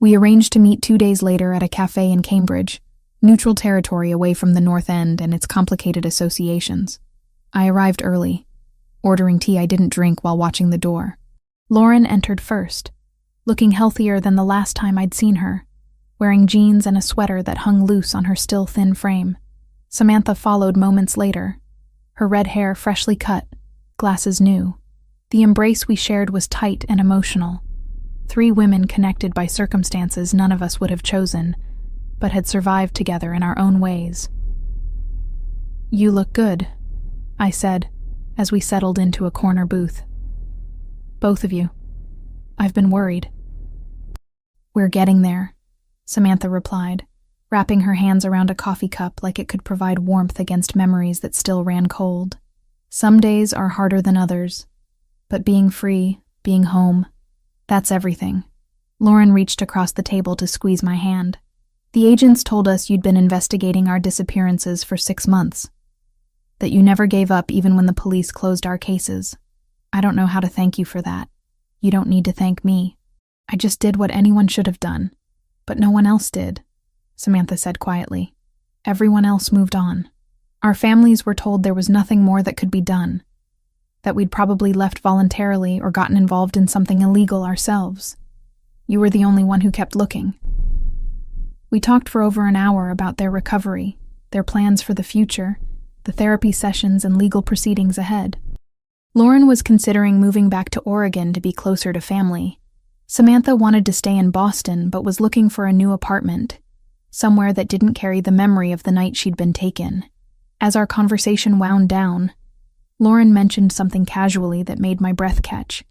We arranged to meet 2 days later at a cafe in Cambridge, neutral territory away from the North End and its complicated associations. I arrived early, ordering tea I didn't drink while watching the door. Lauren entered first, looking healthier than the last time I'd seen her, wearing jeans and a sweater that hung loose on her still thin frame. Samantha followed moments later, her red hair freshly cut, glasses new. The embrace we shared was tight and emotional. 3 women connected by circumstances none of us would have chosen, but had survived together in our own ways. You look good, I said, as we settled into a corner booth. Both of you. I've been worried. We're getting there, Samantha replied, wrapping her hands around a coffee cup like it could provide warmth against memories that still ran cold. Some days are harder than others, but being free, being home, that's everything. Lauren reached across the table to squeeze my hand. The agents told us you'd been investigating our disappearances for 6 months, that you never gave up even when the police closed our cases. I don't know how to thank you for that. You don't need to thank me. I just did what anyone should have done, but no one else did, Samantha said quietly. Everyone else moved on. Our families were told there was nothing more that could be done, that we'd probably left voluntarily or gotten involved in something illegal ourselves. You were the only one who kept looking. We talked for over an hour about their recovery, their plans for the future, the therapy sessions and legal proceedings ahead. Lauren was considering moving back to Oregon to be closer to family. Samantha wanted to stay in Boston but was looking for a new apartment, somewhere that didn't carry the memory of the night she'd been taken. As our conversation wound down, Lauren mentioned something casually that made my breath catch.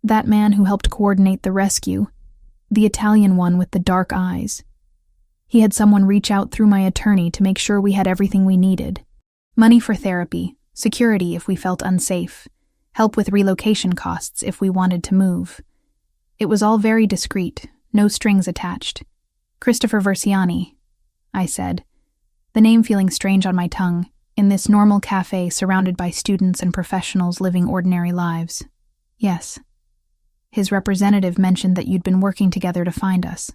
That man who helped coordinate the rescue, the Italian one with the dark eyes. He had someone reach out through my attorney to make sure we had everything we needed. Money for therapy, security if we felt unsafe, help with relocation costs if we wanted to move. It was all very discreet, no strings attached. Christopher Verciani, I said. the name feeling strange on my tongue, in this normal cafe surrounded by students and professionals living ordinary lives. Yes. His representative mentioned that you'd been working together to find us.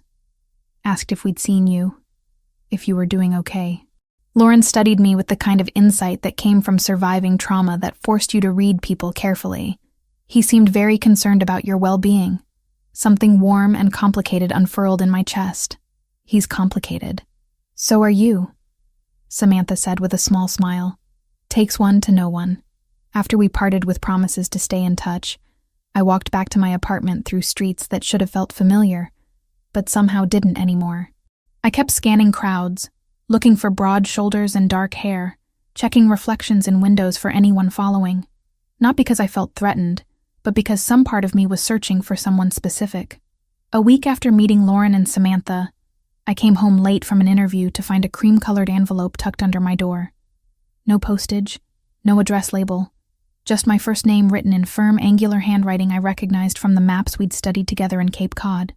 Asked if we'd seen you, if you were doing okay. Lauren studied me with the kind of insight that came from surviving trauma that forced you to read people carefully. He seemed very concerned about your well-being. Something warm and complicated unfurled in my chest. He's complicated. So are you, Samantha said with a small smile. Takes one to know one. After we parted with promises to stay in touch, I walked back to my apartment through streets that should have felt familiar, but somehow didn't anymore. I kept scanning crowds, looking for broad shoulders and dark hair, checking reflections in windows for anyone following. Not because I felt threatened, but because some part of me was searching for someone specific. A week after meeting Lauren and Samantha, I came home late from an interview to find a cream-colored envelope tucked under my door. No postage, no address label, just my first name written in firm, angular handwriting I recognized from the maps we'd studied together in Cape Cod.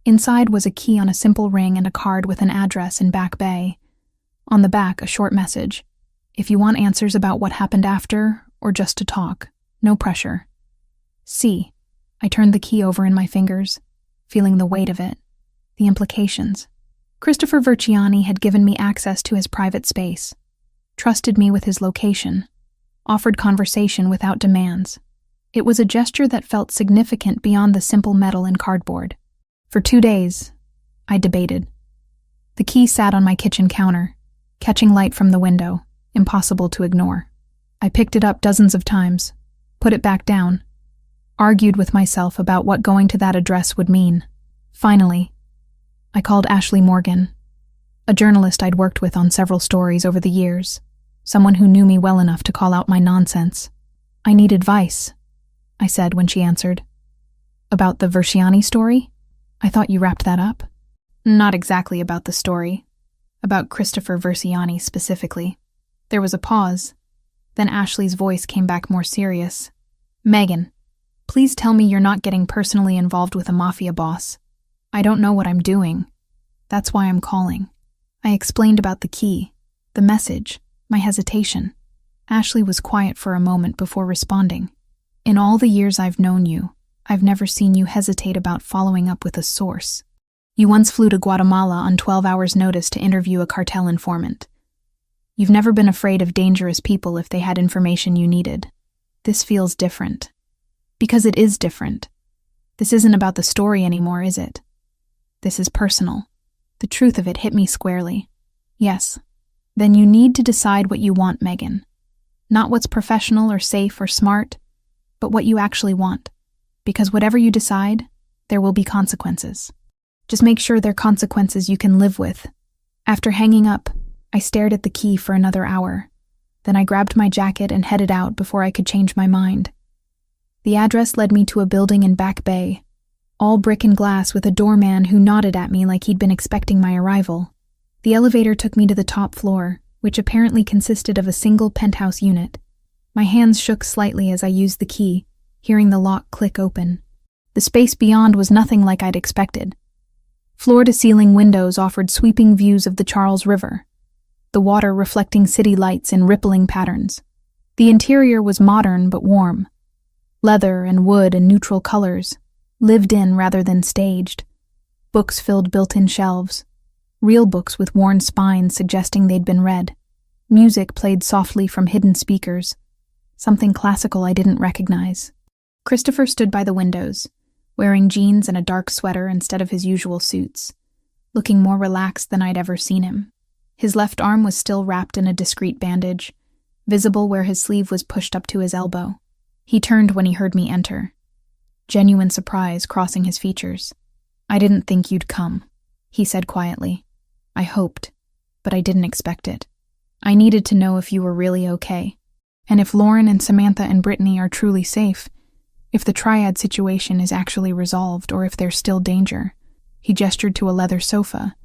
Inside was a key on a simple ring and a card with an address in Back Bay. On the back, a short message. If you want answers about what happened after, or just to talk, no pressure. See, I turned the key over in my fingers, feeling the weight of it, the implications. Christopher Verciani had given me access to his private space, trusted me with his location, offered conversation without demands. It was a gesture that felt significant beyond the simple metal and cardboard. For 2 days, I debated. The key sat on my kitchen counter, catching light from the window, impossible to ignore. I picked it up dozens of times, put it back down, argued with myself about what going to that address would mean. Finally, I called Ashley Morgan, a journalist I'd worked with on several stories over the years, someone who knew me well enough to call out my nonsense. I need advice, I said when she answered. About the Verciani story? I thought you wrapped that up. Not exactly about the story. About Christopher Verciani specifically. There was a pause. Then Ashley's voice came back more serious. Megan, please tell me you're not getting personally involved with a mafia boss. I don't know what I'm doing. That's why I'm calling. I explained about the key, the message, my hesitation. Ashley was quiet for a moment before responding. In all the years I've known you, I've never seen you hesitate about following up with a source. You once flew to Guatemala on 12 hours' notice to interview a cartel informant. You've never been afraid of dangerous people if they had information you needed. This feels different. Because it is different. This isn't about the story anymore, is it? This is personal. The truth of it hit me squarely. Yes. Then you need to decide what you want, Megan. Not what's professional or safe or smart, but what you actually want. Because whatever you decide, there will be consequences. Just make sure they're consequences you can live with. After hanging up, I stared at the key for another hour. Then I grabbed my jacket and headed out before I could change my mind. The address led me to a building in Back Bay, all brick and glass with a doorman who nodded at me like he'd been expecting my arrival. The elevator took me to the top floor, which apparently consisted of a single penthouse unit. My hands shook slightly as I used the key, hearing the lock click open. The space beyond was nothing like I'd expected. Floor-to-ceiling windows offered sweeping views of the Charles River, the water reflecting city lights in rippling patterns. The interior was modern but warm. Leather and wood and neutral colors, lived in rather than staged. Books filled built-in shelves. Real books with worn spines suggesting they'd been read. Music played softly from hidden speakers. Something classical I didn't recognize. Christopher stood by the windows, wearing jeans and a dark sweater instead of his usual suits, looking more relaxed than I'd ever seen him. His left arm was still wrapped in a discreet bandage, visible where his sleeve was pushed up to his elbow. He turned when he heard me enter, genuine surprise crossing his features. I didn't think you'd come, he said quietly. I hoped, but I didn't expect it. I needed to know if you were really okay, and if Lauren and Samantha and Brittany are truly safe, if the triad situation is actually resolved or if there's still danger. He gestured to a leather sofa,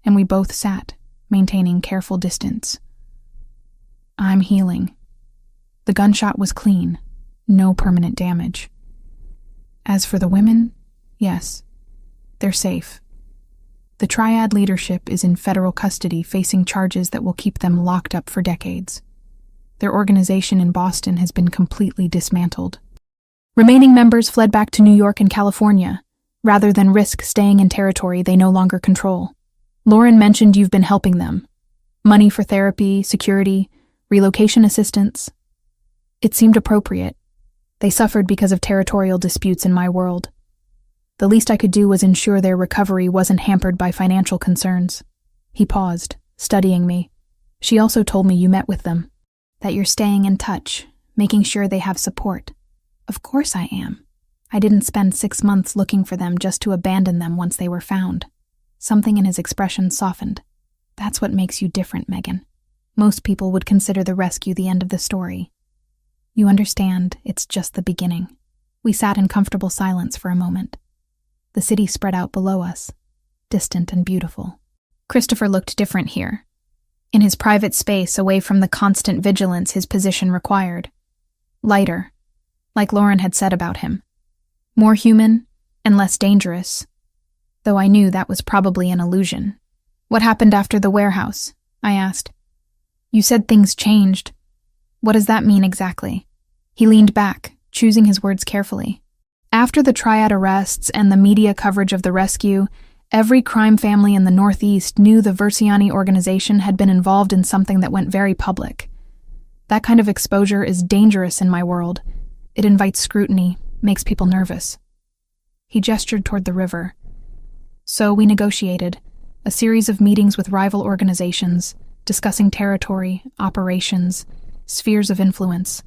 and we both sat, maintaining careful distance. I'm healing. The gunshot was clean, no permanent damage. As for the women, yes, they're safe. The triad leadership is in federal custody facing charges that will keep them locked up for decades. Their organization in Boston has been completely dismantled. Remaining members fled back to New York and California, rather than risk staying in territory they no longer control. Lauren mentioned you've been helping them. Money for therapy, security, relocation assistance. It seemed appropriate. They suffered because of territorial disputes in my world. The least I could do was ensure their recovery wasn't hampered by financial concerns. He paused, studying me. She also told me you met with them, that you're staying in touch, making sure they have support. Of course I am. I didn't spend 6 months looking for them just to abandon them once they were found. Something in his expression softened. That's what makes you different, Megan. Most people would consider the rescue the end of the story. You understand, it's just the beginning. We sat in comfortable silence for a moment. The city spread out below us, distant and beautiful. Christopher looked different here, in his private space away from the constant vigilance his position required. Lighter, like Lauren had said about him. More human and less dangerous, though I knew that was probably an illusion. What happened after the warehouse? I asked. You said things changed. What does that mean exactly? He leaned back, choosing his words carefully. After the triad arrests and the media coverage of the rescue, every crime family in the Northeast knew the Versiani organization had been involved in something that went very public. That kind of exposure is dangerous in my world. It invites scrutiny, makes people nervous. He gestured toward the river. So we negotiated, a series of meetings with rival organizations, discussing territory, operations, spheres of influence.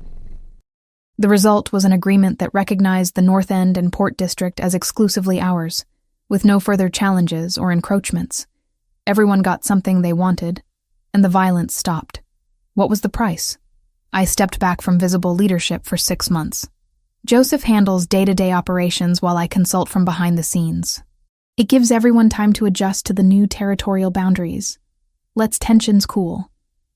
The result was an agreement that recognized the North End and Port District as exclusively ours, with no further challenges or encroachments. Everyone got something they wanted, and the violence stopped. What was the price? I stepped back from visible leadership for 6 months. Joseph handles day-to-day operations while I consult from behind the scenes. It gives everyone time to adjust to the new territorial boundaries, lets tensions cool,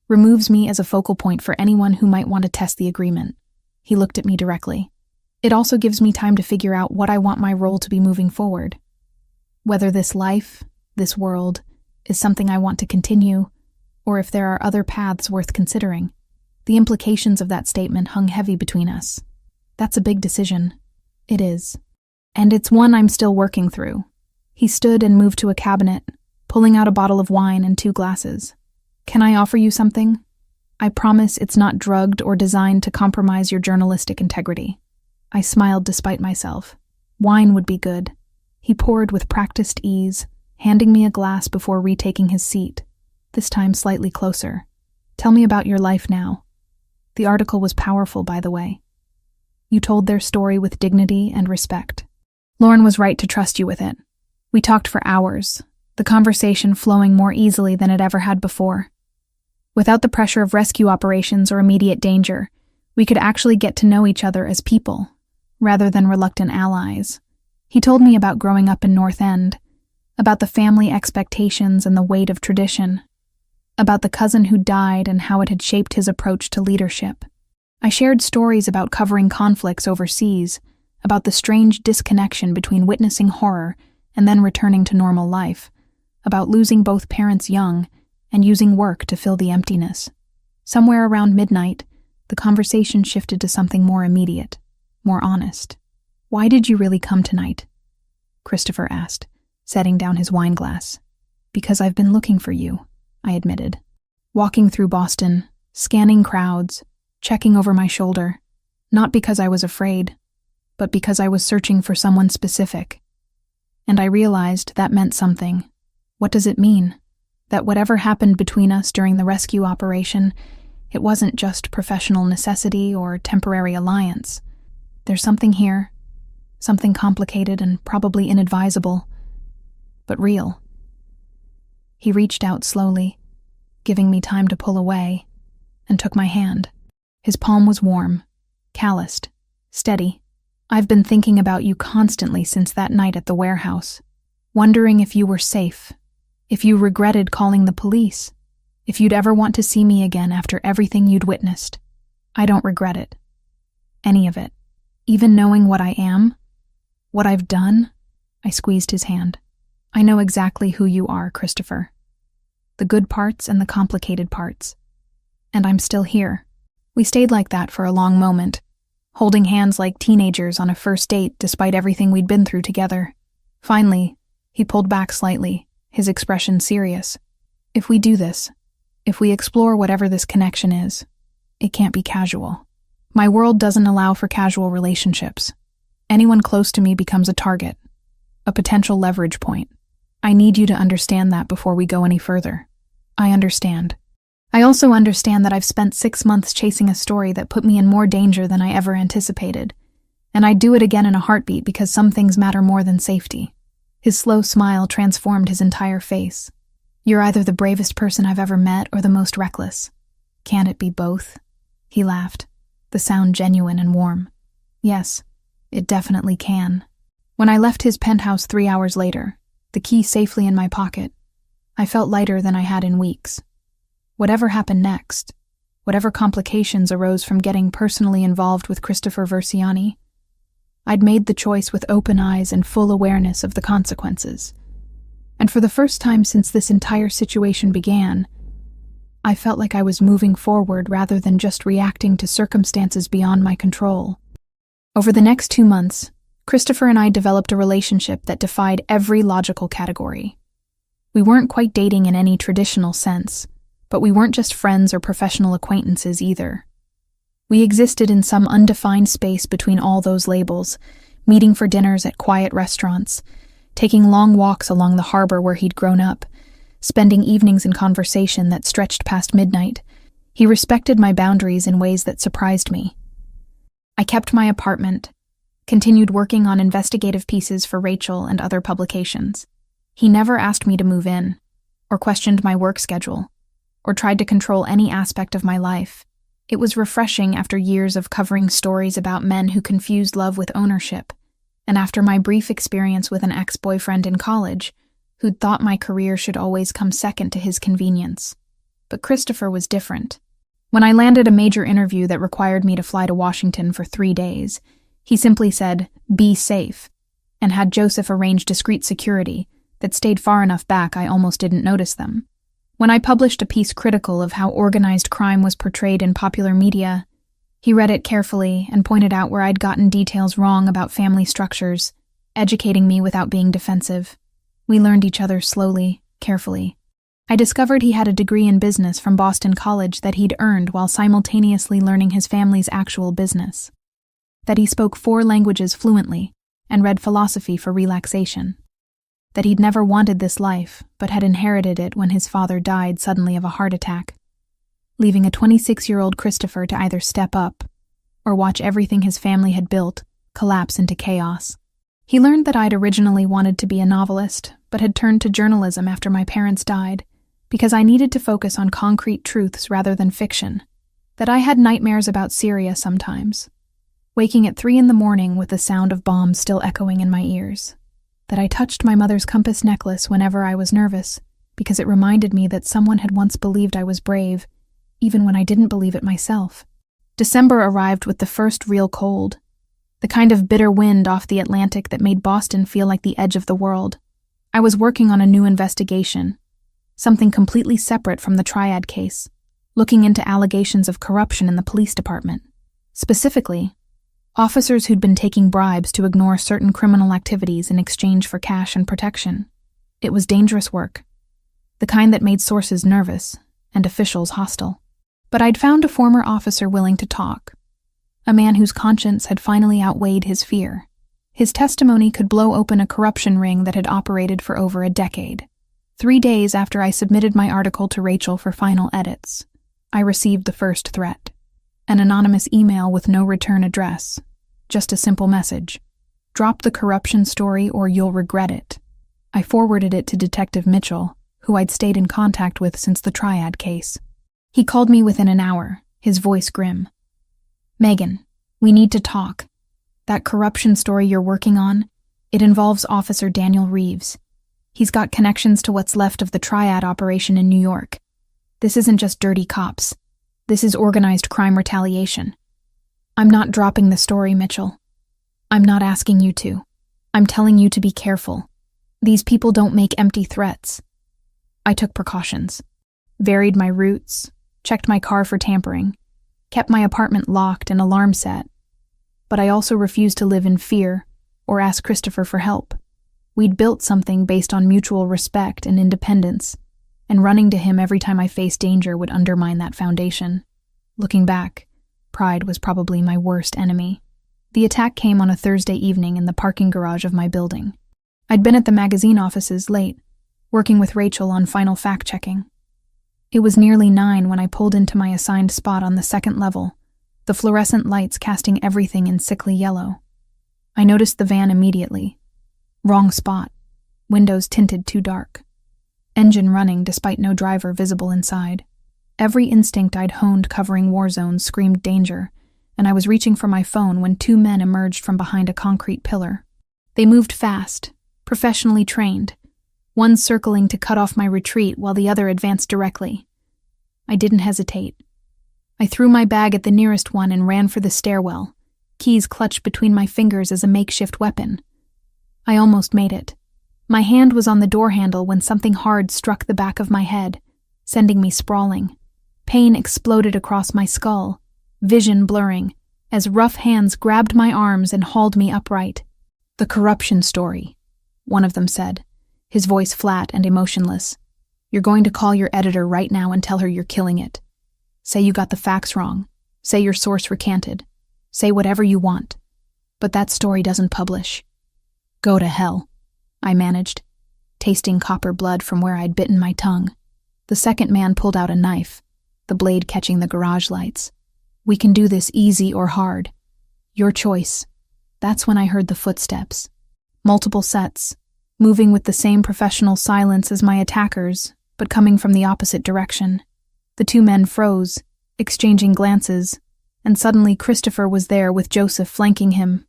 removes me as a focal point for anyone who might want to test the agreement. He looked at me directly. It also gives me time to figure out what I want my role to be moving forward. Whether this life, this world, is something I want to continue, or if there are other paths worth considering. The implications of that statement hung heavy between us. That's a big decision. It is. And it's one I'm still working through. He stood and moved to a cabinet, pulling out a bottle of wine and 2 glasses. Can I offer you something? I promise it's not drugged or designed to compromise your journalistic integrity. I smiled despite myself. Wine would be good. He poured with practiced ease, handing me a glass before retaking his seat, this time slightly closer. Tell me about your life now. The article was powerful, by the way. You told their story with dignity and respect. Lauren was right to trust you with it. We talked for hours, the conversation flowing more easily than it ever had before. Without the pressure of rescue operations or immediate danger, we could actually get to know each other as people, rather than reluctant allies. He told me about growing up in North End, about the family expectations and the weight of tradition, about the cousin who died and how it had shaped his approach to leadership. I shared stories about covering conflicts overseas, about the strange disconnection between witnessing horror and then returning to normal life, about losing both parents young and using work to fill the emptiness. Somewhere around midnight, the conversation shifted to something more immediate, more honest. Why did you really come tonight? Christopher asked, setting down his wine glass. Because I've been looking for you, I admitted. Walking through Boston, scanning crowds, checking over my shoulder, not because I was afraid, but because I was searching for someone specific. And I realized that meant something. What does it mean? That whatever happened between us during the rescue operation, it wasn't just professional necessity or temporary alliance. There's something here, something complicated and probably inadvisable, but real. He reached out slowly, giving me time to pull away, and took my hand. His palm was warm, calloused, steady. I've been thinking about you constantly since that night at the warehouse, wondering if you were safe, if you regretted calling the police, if you'd ever want to see me again after everything you'd witnessed. I don't regret it. Any of it. Even knowing what I am, what I've done. I squeezed his hand. I know exactly who you are, Christopher. The good parts and the complicated parts. And I'm still here. We stayed like that for a long moment, holding hands like teenagers on a first date despite everything we'd been through together. Finally, he pulled back slightly, his expression serious. If we do this, if we explore whatever this connection is, it can't be casual. My world doesn't allow for casual relationships. Anyone close to me becomes a target, a potential leverage point. I need you to understand that before we go any further. I understand. I also understand that I've spent 6 months chasing a story that put me in more danger than I ever anticipated. And I'd do it again in a heartbeat because some things matter more than safety. His slow smile transformed his entire face. You're either the bravest person I've ever met or the most reckless. Can't it be both? He laughed, the sound genuine and warm. Yes, it definitely can. When I left his penthouse 3 hours later, the key safely in my pocket, I felt lighter than I had in weeks. Whatever happened next, whatever complications arose from getting personally involved with Christopher Versiani, I'd made the choice with open eyes and full awareness of the consequences. And for the first time since this entire situation began, I felt like I was moving forward rather than just reacting to circumstances beyond my control. Over the next 2 months, Christopher and I developed a relationship that defied every logical category. We weren't quite dating in any traditional sense, but we weren't just friends or professional acquaintances either. We existed in some undefined space between all those labels, meeting for dinners at quiet restaurants, taking long walks along the harbor where he'd grown up, spending evenings in conversation that stretched past midnight. He respected my boundaries in ways that surprised me. I kept my apartment, continued working on investigative pieces for Rachel and other publications. He never asked me to move in, or questioned my work schedule, or tried to control any aspect of my life. It was refreshing after years of covering stories about men who confused love with ownership, and after my brief experience with an ex-boyfriend in college, who'd thought my career should always come second to his convenience. But Christopher was different. When I landed a major interview that required me to fly to Washington for 3 days, he simply said, "Be safe," and had Joseph arrange discreet security that stayed far enough back I almost didn't notice them. When I published a piece critical of how organized crime was portrayed in popular media, he read it carefully and pointed out where I'd gotten details wrong about family structures, educating me without being defensive. We learned each other slowly, carefully. I discovered he had a degree in business from Boston College that he'd earned while simultaneously learning his family's actual business. That he spoke 4 languages fluently and read philosophy for relaxation. That he'd never wanted this life, but had inherited it when his father died suddenly of a heart attack, leaving a 26-year-old Christopher to either step up or watch everything his family had built collapse into chaos. He learned that I'd originally wanted to be a novelist, but had turned to journalism after my parents died, because I needed to focus on concrete truths rather than fiction. That I had nightmares about Syria sometimes, waking at 3 a.m. with the sound of bombs still echoing in my ears. That I touched my mother's compass necklace whenever I was nervous, because it reminded me that someone had once believed I was brave, even when I didn't believe it myself. December arrived with the first real cold, the kind of bitter wind off the Atlantic that made Boston feel like the edge of the world. I was working on a new investigation, something completely separate from the Triad case, looking into allegations of corruption in the police department. Specifically, officers who'd been taking bribes to ignore certain criminal activities in exchange for cash and protection. It was dangerous work, the kind that made sources nervous and officials hostile. But I'd found a former officer willing to talk, a man whose conscience had finally outweighed his fear. His testimony could blow open a corruption ring that had operated for over a decade. 3 days after I submitted my article to Rachel for final edits, I received the first threat. An anonymous email with no return address. Just a simple message. Drop the corruption story or you'll regret it. I forwarded it to Detective Mitchell, who I'd stayed in contact with since the Triad case. He called me within an hour, his voice grim. "Megan, we need to talk. That corruption story you're working on, it involves Officer Daniel Reeves. He's got connections to what's left of the Triad operation in New York. This isn't just dirty cops. This is organized crime retaliation. I'm not dropping the story, Mitchell. I'm not asking you to. I'm telling you to be careful. These people don't make empty threats. I took precautions, varied my routes, checked my car for tampering, kept my apartment locked and alarm set. But I also refused to live in fear or ask Christopher for help. We'd built something based on mutual respect and independence, and running to him every time I faced danger would undermine that foundation. Looking back, pride was probably my worst enemy. The attack came on a Thursday evening in the parking garage of my building. I'd been at the magazine offices late, working with Rachel on final fact-checking. It was nearly 9 when I pulled into my assigned spot on the second level, the fluorescent lights casting everything in sickly yellow. I noticed the van immediately. Wrong spot. Windows tinted too dark. Engine running despite no driver visible inside. Every instinct I'd honed covering war zones screamed danger, and I was reaching for my phone when 2 men emerged from behind a concrete pillar. They moved fast, professionally trained, one circling to cut off my retreat while the other advanced directly. I didn't hesitate. I threw my bag at the nearest one and ran for the stairwell, keys clutched between my fingers as a makeshift weapon. I almost made it. My hand was on the door handle when something hard struck the back of my head, sending me sprawling. Pain exploded across my skull, vision blurring, as rough hands grabbed my arms and hauled me upright. "The corruption story," one of them said, his voice flat and emotionless. "You're going to call your editor right now and tell her you're killing it. Say you got the facts wrong. Say your source recanted. Say whatever you want. But that story doesn't publish." "Go to hell," I managed, tasting copper blood from where I'd bitten my tongue. The second man pulled out a knife, the blade catching the garage lights. "We can do this easy or hard. Your choice." That's when I heard the footsteps. Multiple sets, moving with the same professional silence as my attackers, but coming from the opposite direction. The 2 men froze, exchanging glances, and suddenly Christopher was there with Joseph flanking him.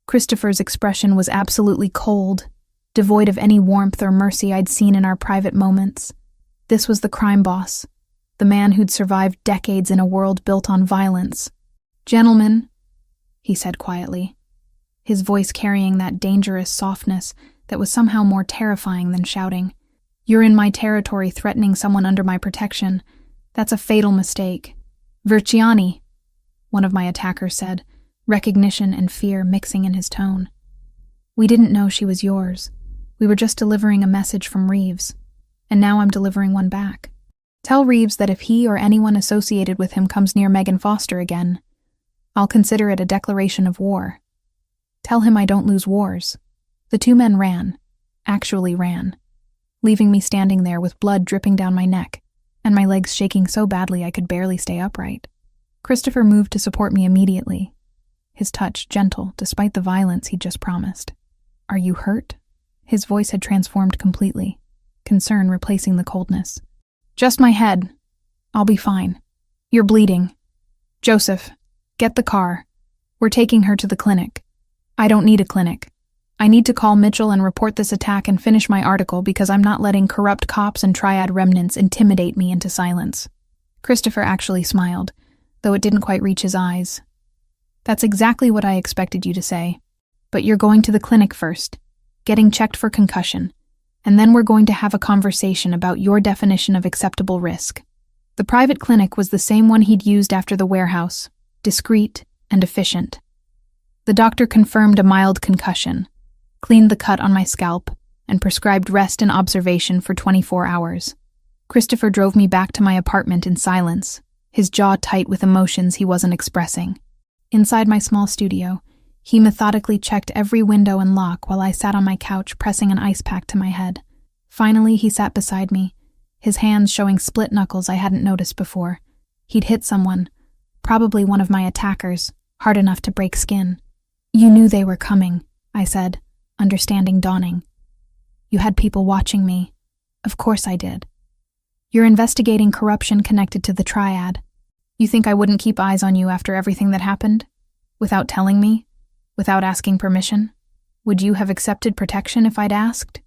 Christopher's expression was absolutely cold, devoid of any warmth or mercy I'd seen in our private moments. This was the crime boss, the man who'd survived decades in a world built on violence. "Gentlemen," he said quietly, his voice carrying that dangerous softness that was somehow more terrifying than shouting. "You're in my territory threatening someone under my protection. That's a fatal mistake." "Verciani," one of my attackers said, recognition and fear mixing in his tone. "We didn't know she was yours. We were just delivering a message from Reeves, and now I'm delivering one back. Tell Reeves that if he or anyone associated with him comes near Megan Foster again, I'll consider it a declaration of war. Tell him I don't lose wars." The 2 men ran, actually ran, leaving me standing there with blood dripping down my neck and my legs shaking so badly I could barely stay upright. Christopher moved to support me immediately, his touch gentle despite the violence he'd just promised. "Are you hurt?" His voice had transformed completely, concern replacing the coldness. "Just my head. I'll be fine. You're bleeding. Joseph, get the car. We're taking her to the clinic." "I don't need a clinic. I need to call Mitchell and report this attack and finish my article because I'm not letting corrupt cops and triad remnants intimidate me into silence." Christopher actually smiled, though it didn't quite reach his eyes. "That's exactly what I expected you to say. But you're going to the clinic first, getting checked for concussion, and then we're going to have a conversation about your definition of acceptable risk." The private clinic was the same one he'd used after the warehouse, discreet and efficient. The doctor confirmed a mild concussion, cleaned the cut on my scalp, and prescribed rest and observation for 24 hours. Christopher drove me back to my apartment in silence, his jaw tight with emotions he wasn't expressing. Inside my small studio, he methodically checked every window and lock while I sat on my couch pressing an ice pack to my head. Finally, he sat beside me, his hands showing split knuckles I hadn't noticed before. He'd hit someone, probably one of my attackers, hard enough to break skin. "You knew they were coming," I said, understanding dawning. "You had people watching me." "Of course I did." "You're investigating corruption connected to the triad. You think I wouldn't keep eyes on you after everything that happened? Without telling me? Without asking permission? Would you have accepted protection if I'd asked?"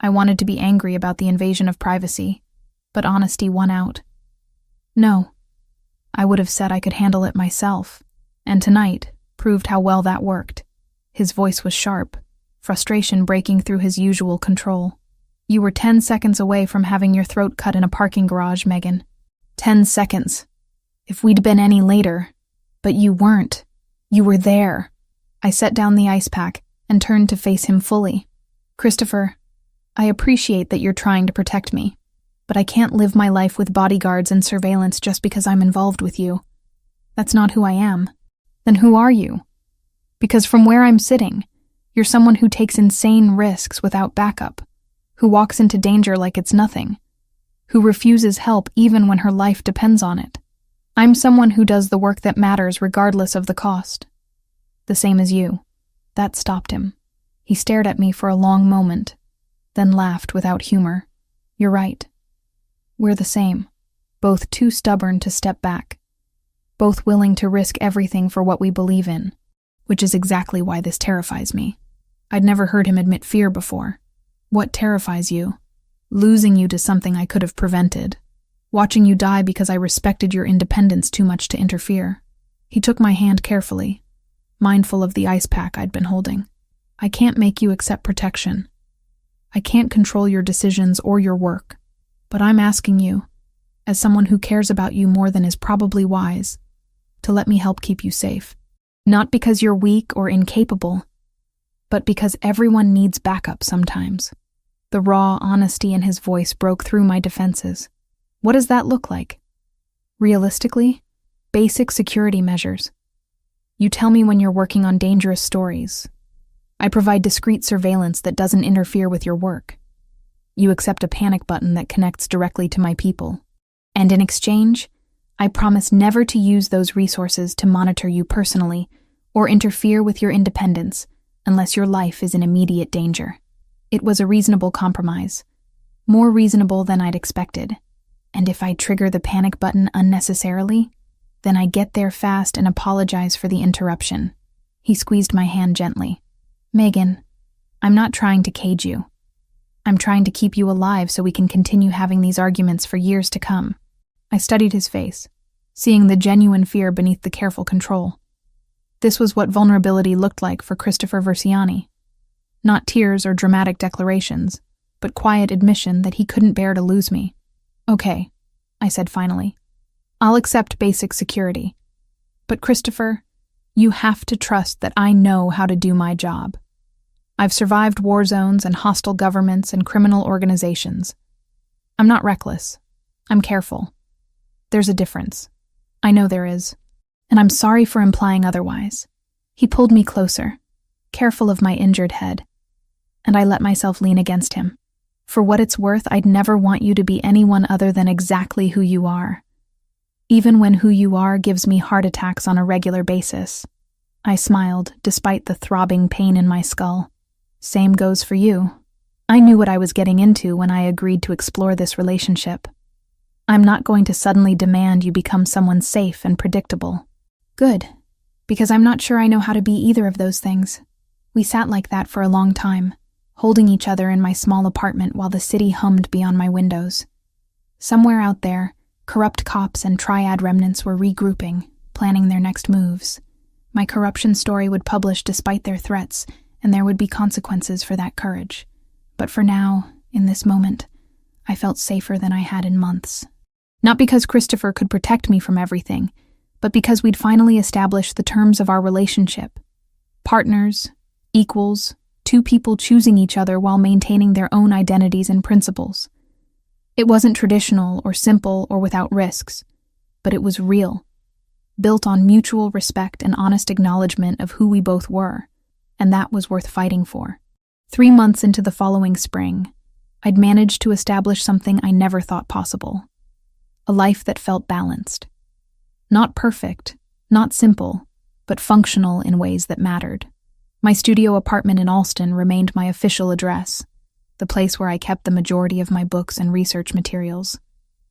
I wanted to be angry about the invasion of privacy, but honesty won out. "No. I would have said I could handle it myself, and tonight proved how well that worked." His voice was sharp, frustration breaking through his usual control. "You were 10 seconds away from having your throat cut in a parking garage, Megan. 10 seconds. If we'd been any later. But you weren't. You were there." I set down the ice pack and turned to face him fully. "Christopher, I appreciate that you're trying to protect me, but I can't live my life with bodyguards and surveillance just because I'm involved with you. That's not who I am." "Then who are you?" "Because from where I'm sitting, you're someone who takes insane risks without backup, who walks into danger like it's nothing, who refuses help even when her life depends on it. I'm someone who does the work that matters regardless of the cost. The same as you." That stopped him. He stared at me for a long moment, then laughed without humor. "You're right. We're the same. Both too stubborn to step back. Both willing to risk everything for what we believe in, which is exactly why this terrifies me." I'd never heard him admit fear before. "What terrifies you?" "Losing you to something I could have prevented. Watching you die because I respected your independence too much to interfere." He took my hand carefully, mindful of the ice pack I'd been holding. "I can't make you accept protection. I can't control your decisions or your work. But I'm asking you, as someone who cares about you more than is probably wise, to let me help keep you safe. Not because you're weak or incapable, but because everyone needs backup sometimes." The raw honesty in his voice broke through my defenses. "What does that look like?" "Realistically, basic security measures. You tell me when you're working on dangerous stories. I provide discreet surveillance that doesn't interfere with your work. You accept a panic button that connects directly to my people. And in exchange, I promise never to use those resources to monitor you personally or interfere with your independence unless your life is in immediate danger." It was a reasonable compromise, more reasonable than I'd expected. And if I trigger the panic button unnecessarily, then I get there fast and apologize for the interruption. He squeezed my hand gently. "Megan, I'm not trying to cage you. I'm trying to keep you alive so we can continue having these arguments for years to come." I studied his face, seeing the genuine fear beneath the careful control. This was what vulnerability looked like for Christopher Versiani. Not tears or dramatic declarations, but quiet admission that he couldn't bear to lose me. "Okay," I said finally. "I'll accept basic security. But Christopher, you have to trust that I know how to do my job. I've survived war zones and hostile governments and criminal organizations. I'm not reckless. I'm careful. There's a difference. I know there is. And I'm sorry for implying otherwise." He pulled me closer, careful of my injured head, and I let myself lean against him. "For what it's worth, I'd never want you to be anyone other than exactly who you are, even when who you are gives me heart attacks on a regular basis." I smiled, despite the throbbing pain in my skull. "Same goes for you." I knew what I was getting into when I agreed to explore this relationship. I'm not going to suddenly demand you become someone safe and predictable. "Good, because I'm not sure I know how to be either of those things." We sat like that for a long time, holding each other in my small apartment while the city hummed beyond my windows. Somewhere out there, corrupt cops and triad remnants were regrouping, planning their next moves. My corruption story would publish despite their threats, and there would be consequences for that courage. But for now, in this moment, I felt safer than I had in months. Not because Christopher could protect me from everything, but because we'd finally established the terms of our relationship. Partners, equals, two people choosing each other while maintaining their own identities and principles. It wasn't traditional or simple or without risks, but it was real, built on mutual respect and honest acknowledgement of who we both were, and that was worth fighting for. 3 months into the following spring, I'd managed to establish something I never thought possible. A life that felt balanced. Not perfect, not simple, but functional in ways that mattered. My studio apartment in Alston remained my official address, the place where I kept the majority of my books and research materials,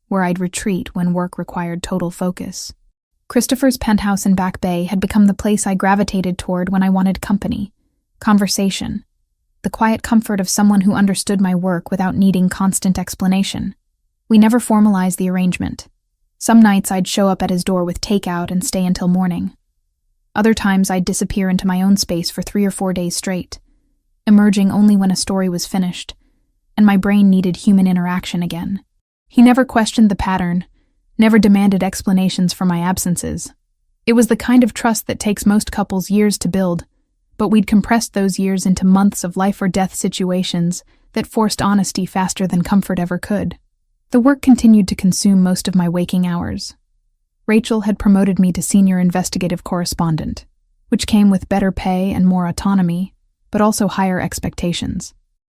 where I'd retreat when work required total focus. Christopher's penthouse in Back Bay had become the place I gravitated toward when I wanted company, conversation, the quiet comfort of someone who understood my work without needing constant explanation. We never formalized the arrangement. Some nights I'd show up at his door with takeout and stay until morning. Other times I'd disappear into my own space for 3 or 4 days straight. emerging only when a story was finished, and my brain needed human interaction again. He never questioned the pattern, never demanded explanations for my absences. It was the kind of trust that takes most couples years to build, but we'd compressed those years into months of life-or-death situations that forced honesty faster than comfort ever could. The work continued to consume most of my waking hours. Rachel had promoted me to senior investigative correspondent, which came with better pay and more autonomy, but also higher expectations.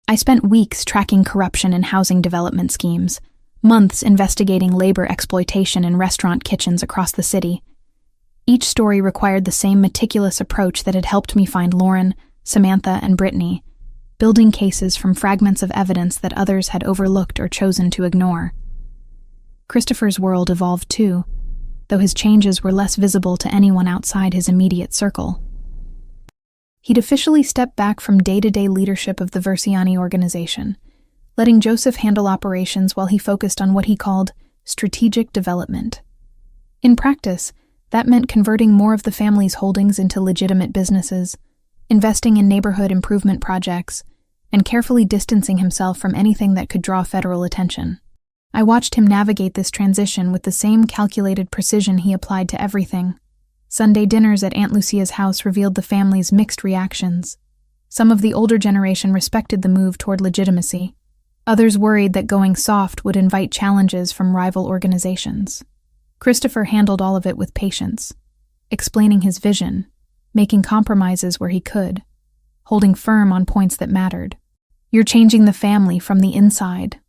I spent weeks tracking corruption in housing development schemes, months investigating labor exploitation in restaurant kitchens across the city. Each story required the same meticulous approach that had helped me find Lauren, Samantha, and Brittany, building cases from fragments of evidence that others had overlooked or chosen to ignore. Christopher's world evolved too, though his changes were less visible to anyone outside his immediate circle. He'd officially stepped back from day-to-day leadership of the Versiani organization, letting Joseph handle operations while he focused on what he called strategic development. In practice, that meant converting more of the family's holdings into legitimate businesses, investing in neighborhood improvement projects, and carefully distancing himself from anything that could draw federal attention. I watched him navigate this transition with the same calculated precision he applied to everything. Sunday dinners at Aunt Lucia's house revealed the family's mixed reactions. Some of the older generation respected the move toward legitimacy. Others worried that going soft would invite challenges from rival organizations. Christopher handled all of it with patience, explaining his vision, making compromises where he could, holding firm on points that mattered. "You're changing the family from the inside,"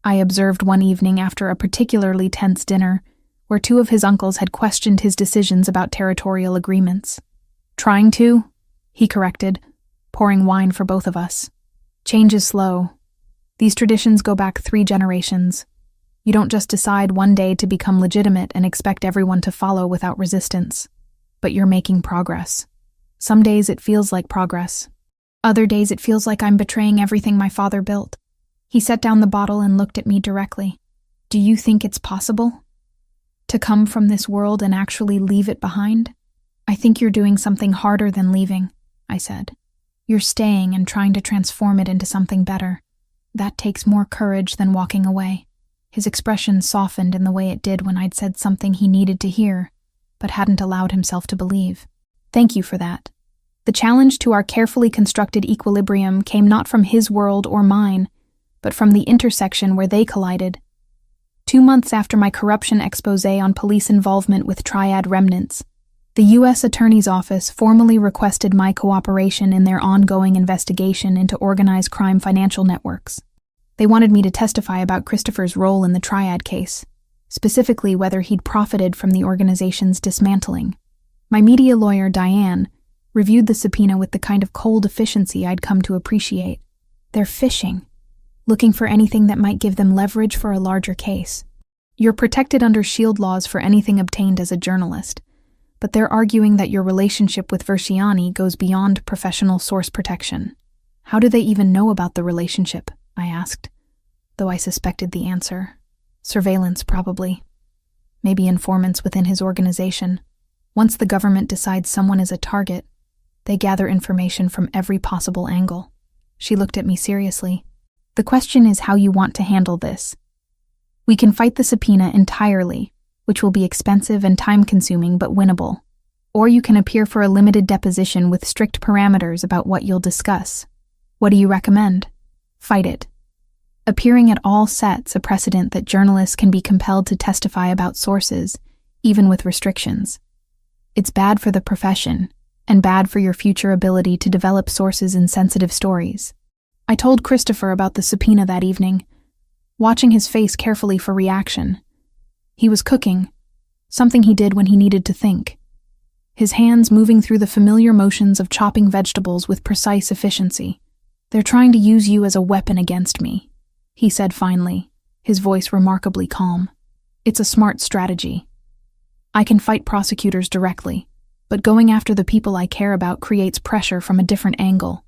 I observed one evening after a particularly tense dinner where two of his uncles had questioned his decisions about territorial agreements. "Trying to," he corrected, pouring wine for both of us. "Change is slow. These traditions go back 3 generations. You don't just decide one day to become legitimate and expect everyone to follow without resistance. But you're making progress. Some days it feels like progress. Other days it feels like I'm betraying everything my father built." He set down the bottle and looked at me directly. "Do you think it's possible to come from this world and actually leave it behind?" "I think you're doing something harder than leaving," I said. "You're staying and trying to transform it into something better. That takes more courage than walking away." His expression softened in the way it did when I'd said something he needed to hear, but hadn't allowed himself to believe. "Thank you for that." The challenge to our carefully constructed equilibrium came not from his world or mine, but from the intersection where they collided. 2 months after my corruption expose on police involvement with Triad remnants, the U.S. Attorney's Office formally requested my cooperation in their ongoing investigation into organized crime financial networks. They wanted me to testify about Christopher's role in the Triad case, specifically whether he'd profited from the organization's dismantling. My media lawyer, Diane, reviewed the subpoena with the kind of cold efficiency I'd come to appreciate. They're fishing, looking for anything that might give them leverage for a larger case. You're protected under SHIELD laws for anything obtained as a journalist, but they're arguing that your relationship with Versiani goes beyond professional source protection. How do they even know about the relationship? I asked, though I suspected the answer. Surveillance, probably. Maybe informants within his organization. Once the government decides someone is a target, they gather information from every possible angle. She looked at me seriously. "The question is how you want to handle this. We can fight the subpoena entirely, which will be expensive and time-consuming but winnable. Or you can appear for a limited deposition with strict parameters about what you'll discuss. What do you recommend?" "Fight it." Appearing at all sets a precedent that journalists can be compelled to testify about sources, even with restrictions. It's bad for the profession, and bad for your future ability to develop sources in sensitive stories. I told Christopher about the subpoena that evening, watching his face carefully for reaction. He was cooking, something he did when he needed to think. His hands moving through the familiar motions of chopping vegetables with precise efficiency. "They're trying to use you as a weapon against me," he said finally, his voice remarkably calm. "It's a smart strategy. I can fight prosecutors directly, but going after the people I care about creates pressure from a different angle.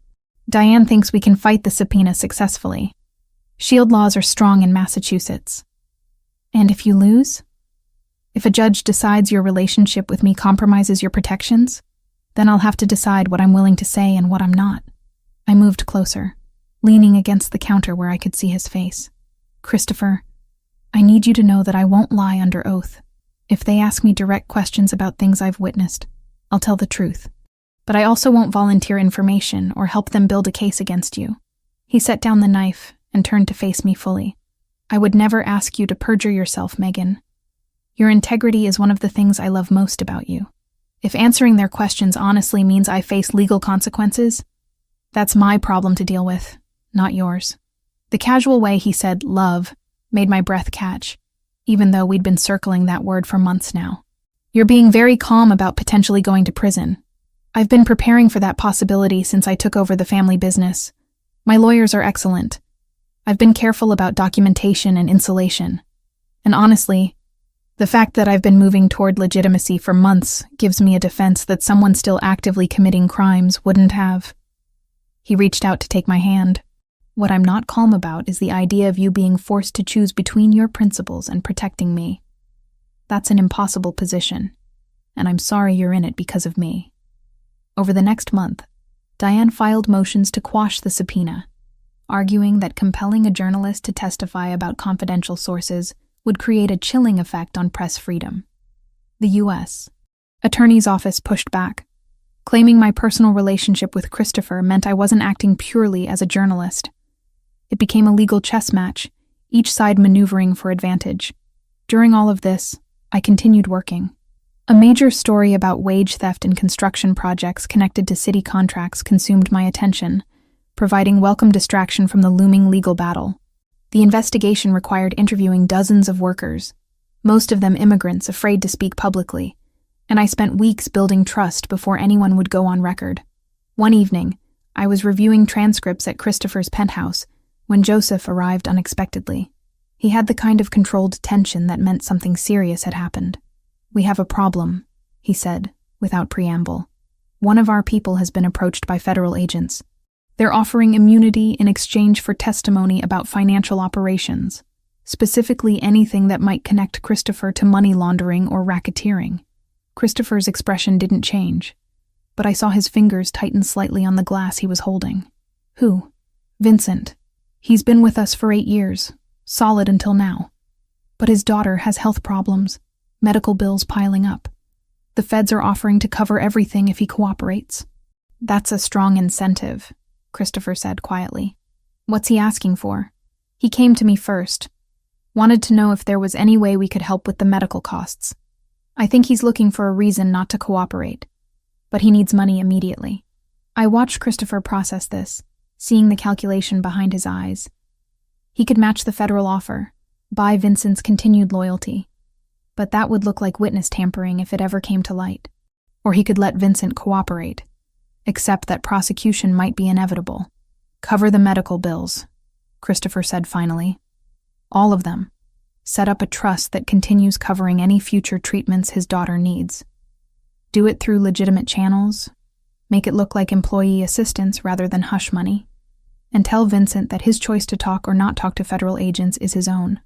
Diane thinks we can fight the subpoena successfully. SHIELD laws are strong in Massachusetts. And if you lose? If a judge decides your relationship with me compromises your protections, then I'll have to decide what I'm willing to say and what I'm not." I moved closer, leaning against the counter where I could see his face. Christopher, I need you to know that I won't lie under oath. If they ask me direct questions about things I've witnessed, I'll tell the truth. But I also won't volunteer information or help them build a case against you. He set down the knife and turned to face me fully. I would never ask you to perjure yourself, Megan. Your integrity is one of the things I love most about you. If answering their questions honestly means I face legal consequences, that's my problem to deal with, not yours. The casual way he said love made my breath catch, even though we'd been circling that word for months now. You're being very calm about potentially going to prison. I've been preparing for that possibility since I took over the family business. My lawyers are excellent. I've been careful about documentation and insulation. And honestly, the fact that I've been moving toward legitimacy for months gives me a defense that someone still actively committing crimes wouldn't have. He reached out to take my hand. What I'm not calm about is the idea of you being forced to choose between your principles and protecting me. That's an impossible position, and I'm sorry you're in it because of me. Over the next month, Diane filed motions to quash the subpoena, arguing that compelling a journalist to testify about confidential sources would create a chilling effect on press freedom. The U.S. Attorney's Office pushed back, claiming my personal relationship with Christopher meant I wasn't acting purely as a journalist. It became a legal chess match, each side maneuvering for advantage. During all of this, I continued working. A major story about wage theft in construction projects connected to city contracts consumed my attention, providing welcome distraction from the looming legal battle. The investigation required interviewing dozens of workers, most of them immigrants afraid to speak publicly, and I spent weeks building trust before anyone would go on record. One evening, I was reviewing transcripts at Christopher's penthouse when Joseph arrived unexpectedly. He had the kind of controlled tension that meant something serious had happened. "We have a problem," he said, without preamble. "One of our people has been approached by federal agents. They're offering immunity in exchange for testimony about financial operations, specifically anything that might connect Christopher to money laundering or racketeering." Christopher's expression didn't change, but I saw his fingers tighten slightly on the glass he was holding. "Who?" "Vincent. He's been with us for 8 years, solid until now. But his daughter has health problems, medical bills piling up. The feds are offering to cover everything if he cooperates." "That's a strong incentive," Christopher said quietly. "What's he asking for?" "He came to me first. Wanted to know if there was any way we could help with the medical costs. I think he's looking for a reason not to cooperate, but he needs money immediately." I watched Christopher process this, seeing the calculation behind his eyes. He could match the federal offer, buy Vincent's continued loyalty, but that would look like witness tampering if it ever came to light. Or he could let Vincent cooperate, accept that prosecution might be inevitable. "Cover the medical bills," Christopher said finally. "All of them. Set up a trust that continues covering any future treatments his daughter needs. Do it through legitimate channels, make it look like employee assistance rather than hush money, and tell Vincent that his choice to talk or not talk to federal agents is his own.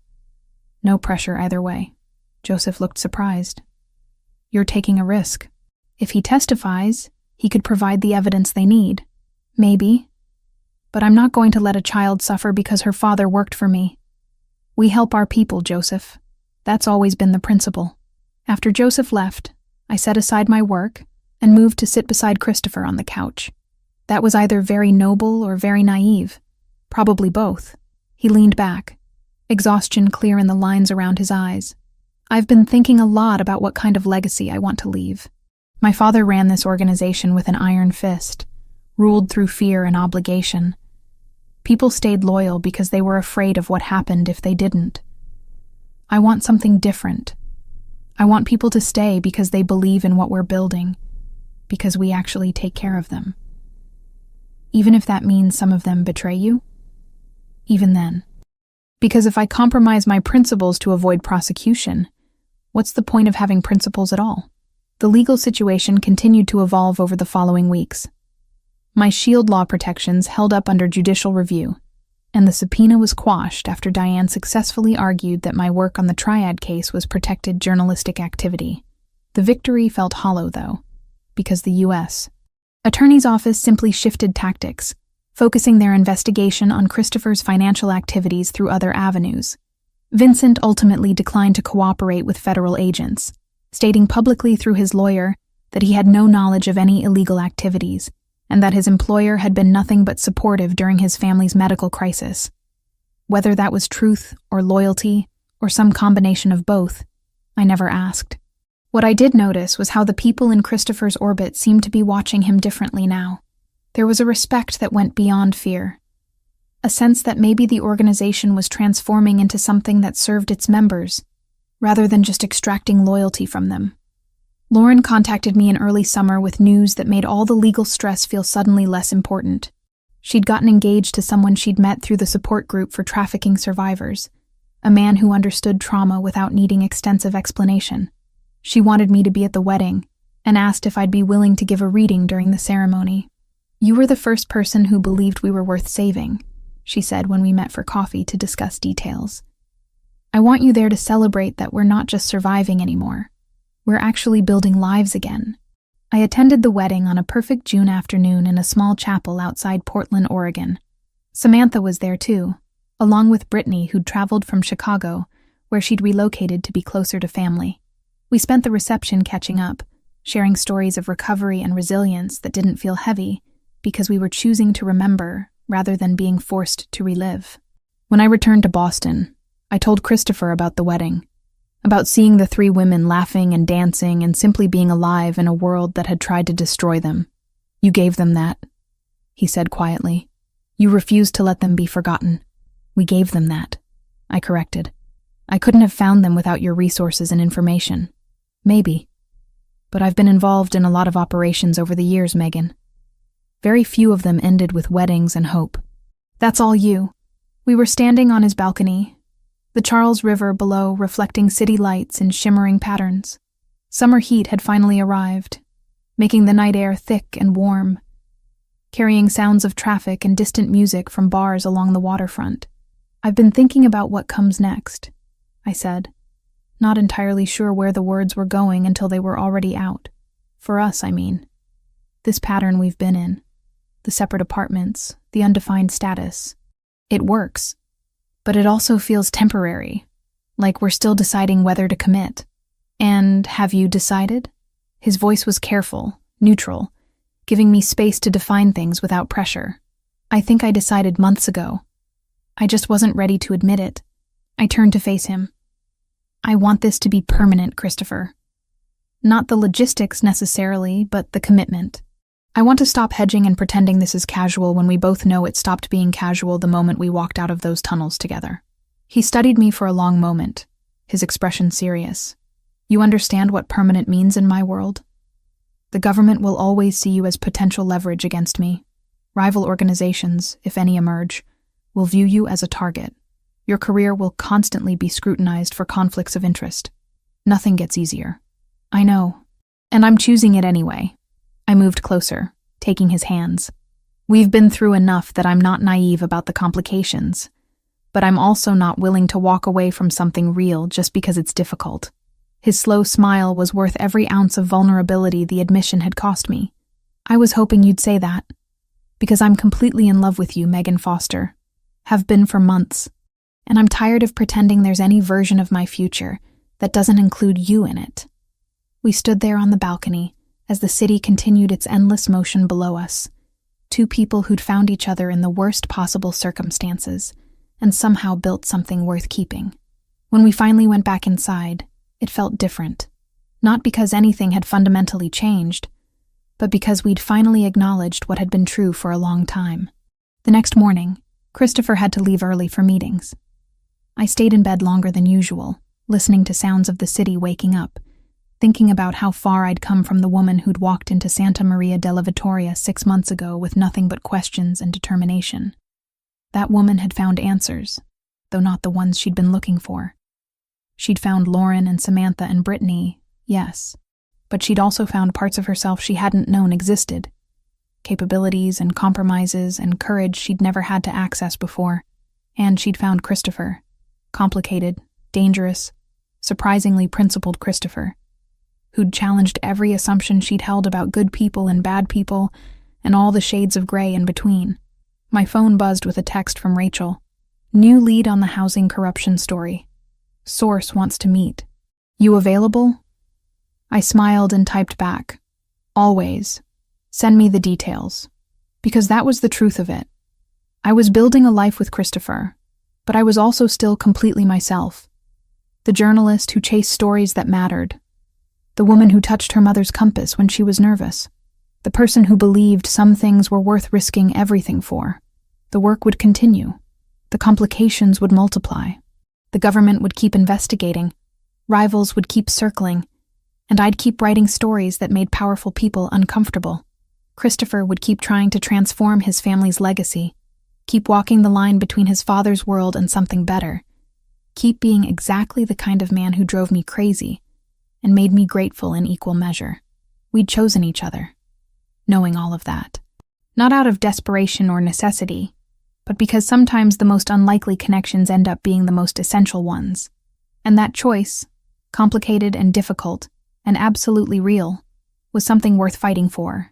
No pressure either way." Joseph looked surprised. "You're taking a risk. If he testifies, he could provide the evidence they need. Maybe. But I'm not going to let a child suffer because her father worked for me. We help our people, Joseph. That's always been the principle." After Joseph left, I set aside my work and moved to sit beside Christopher on the couch. That was either very noble or very naive, probably both. He leaned back, exhaustion clear in the lines around his eyes. "I've been thinking a lot about what kind of legacy I want to leave. My father ran this organization with an iron fist, ruled through fear and obligation. People stayed loyal because they were afraid of what happened if they didn't. I want something different. I want people to stay because they believe in what we're building, because we actually take care of them. Even if that means some of them betray you? Even then. Because if I compromise my principles to avoid prosecution, what's the point of having principles at all?" The legal situation continued to evolve over the following weeks. My shield law protections held up under judicial review, and the subpoena was quashed after Diane successfully argued that my work on the Triad case was protected journalistic activity. The victory felt hollow, though, because the U.S. Attorney's Office simply shifted tactics, focusing their investigation on Christopher's financial activities through other avenues. Vincent ultimately declined to cooperate with federal agents, stating publicly through his lawyer that he had no knowledge of any illegal activities and that his employer had been nothing but supportive during his family's medical crisis. Whether that was truth or loyalty or some combination of both, I never asked. What I did notice was how the people in Christopher's orbit seemed to be watching him differently now. There was a respect that went beyond fear, a sense that maybe the organization was transforming into something that served its members, rather than just extracting loyalty from them. Lauren contacted me in early summer with news that made all the legal stress feel suddenly less important. She'd gotten engaged to someone she'd met through the support group for trafficking survivors, a man who understood trauma without needing extensive explanation. She wanted me to be at the wedding and asked if I'd be willing to give a reading during the ceremony. "You were the first person who believed we were worth saving," she said when we met for coffee to discuss details. "I want you there to celebrate that we're not just surviving anymore. We're actually building lives again." I attended the wedding on a perfect June afternoon in a small chapel outside Portland, Oregon. Samantha was there too, along with Brittany, who'd traveled from Chicago, where she'd relocated to be closer to family. We spent the reception catching up, sharing stories of recovery and resilience that didn't feel heavy because we were choosing to remember rather than being forced to relive. When I returned to Boston, I told Christopher about the wedding, about seeing the three women laughing and dancing and simply being alive in a world that had tried to destroy them. "You gave them that," he said quietly. "You refused to let them be forgotten." "We gave them that," I corrected. "I couldn't have found them without your resources and information." "Maybe. But I've been involved in a lot of operations over the years, Megan. Very few of them ended with weddings and hope." "That's all you." We were standing on his balcony, the Charles River below reflecting city lights in shimmering patterns. Summer heat had finally arrived, making the night air thick and warm, carrying sounds of traffic and distant music from bars along the waterfront. "I've been thinking about what comes next," I said, not entirely sure where the words were going until they were already out. "For us, I mean. This pattern we've been in. The separate apartments, the undefined status. It works. But it also feels temporary, like we're still deciding whether to commit." "And have you decided?" His voice was careful, neutral, giving me space to define things without pressure. "I think I decided months ago. I just wasn't ready to admit it." I turned to face him. "I want this to be permanent, Christopher. Not the logistics necessarily, but the commitment. I want to stop hedging and pretending this is casual when we both know it stopped being casual the moment we walked out of those tunnels together." He studied me for a long moment, his expression serious. "You understand what permanent means in my world? The government will always see you as potential leverage against me. Rival organizations, if any emerge, will view you as a target. Your career will constantly be scrutinized for conflicts of interest. Nothing gets easier." "I know, and I'm choosing it anyway." I moved closer, taking his hands. "We've been through enough that I'm not naive about the complications, but I'm also not willing to walk away from something real just because it's difficult." His slow smile was worth every ounce of vulnerability the admission had cost me. "I was hoping you'd say that, because I'm completely in love with you, Megan Foster. Have been for months, and I'm tired of pretending there's any version of my future that doesn't include you in it." We stood there on the balcony, as the city continued its endless motion below us, two people who'd found each other in the worst possible circumstances and somehow built something worth keeping. When we finally went back inside, it felt different, not because anything had fundamentally changed, but because we'd finally acknowledged what had been true for a long time. The next morning, Christopher had to leave early for meetings. I stayed in bed longer than usual, listening to sounds of the city waking up, thinking about how far I'd come from the woman who'd walked into Santa Maria della Vittoria 6 months ago with nothing but questions and determination. That woman had found answers, though not the ones she'd been looking for. She'd found Lauren and Samantha and Brittany, yes, but she'd also found parts of herself she hadn't known existed, capabilities and compromises and courage she'd never had to access before. And she'd found Christopher, complicated, dangerous, surprisingly principled Christopher, who'd challenged every assumption she'd held about good people and bad people and all the shades of gray in between. My phone buzzed with a text from Rachel. New lead on the housing corruption story. Source wants to meet. You available? I smiled and typed back. Always. Send me the details. Because that was the truth of it. I was building a life with Christopher, but I was also still completely myself. The journalist who chased stories that mattered. The woman who touched her mother's compass when she was nervous. The person who believed some things were worth risking everything for. The work would continue. The complications would multiply. The government would keep investigating. Rivals would keep circling. And I'd keep writing stories that made powerful people uncomfortable. Christopher would keep trying to transform his family's legacy. Keep walking the line between his father's world and something better. Keep being exactly the kind of man who drove me crazy and made me grateful in equal measure. We'd chosen each other, knowing all of that. Not out of desperation or necessity, but because sometimes the most unlikely connections end up being the most essential ones. And that choice, complicated and difficult, and absolutely real, was something worth fighting for.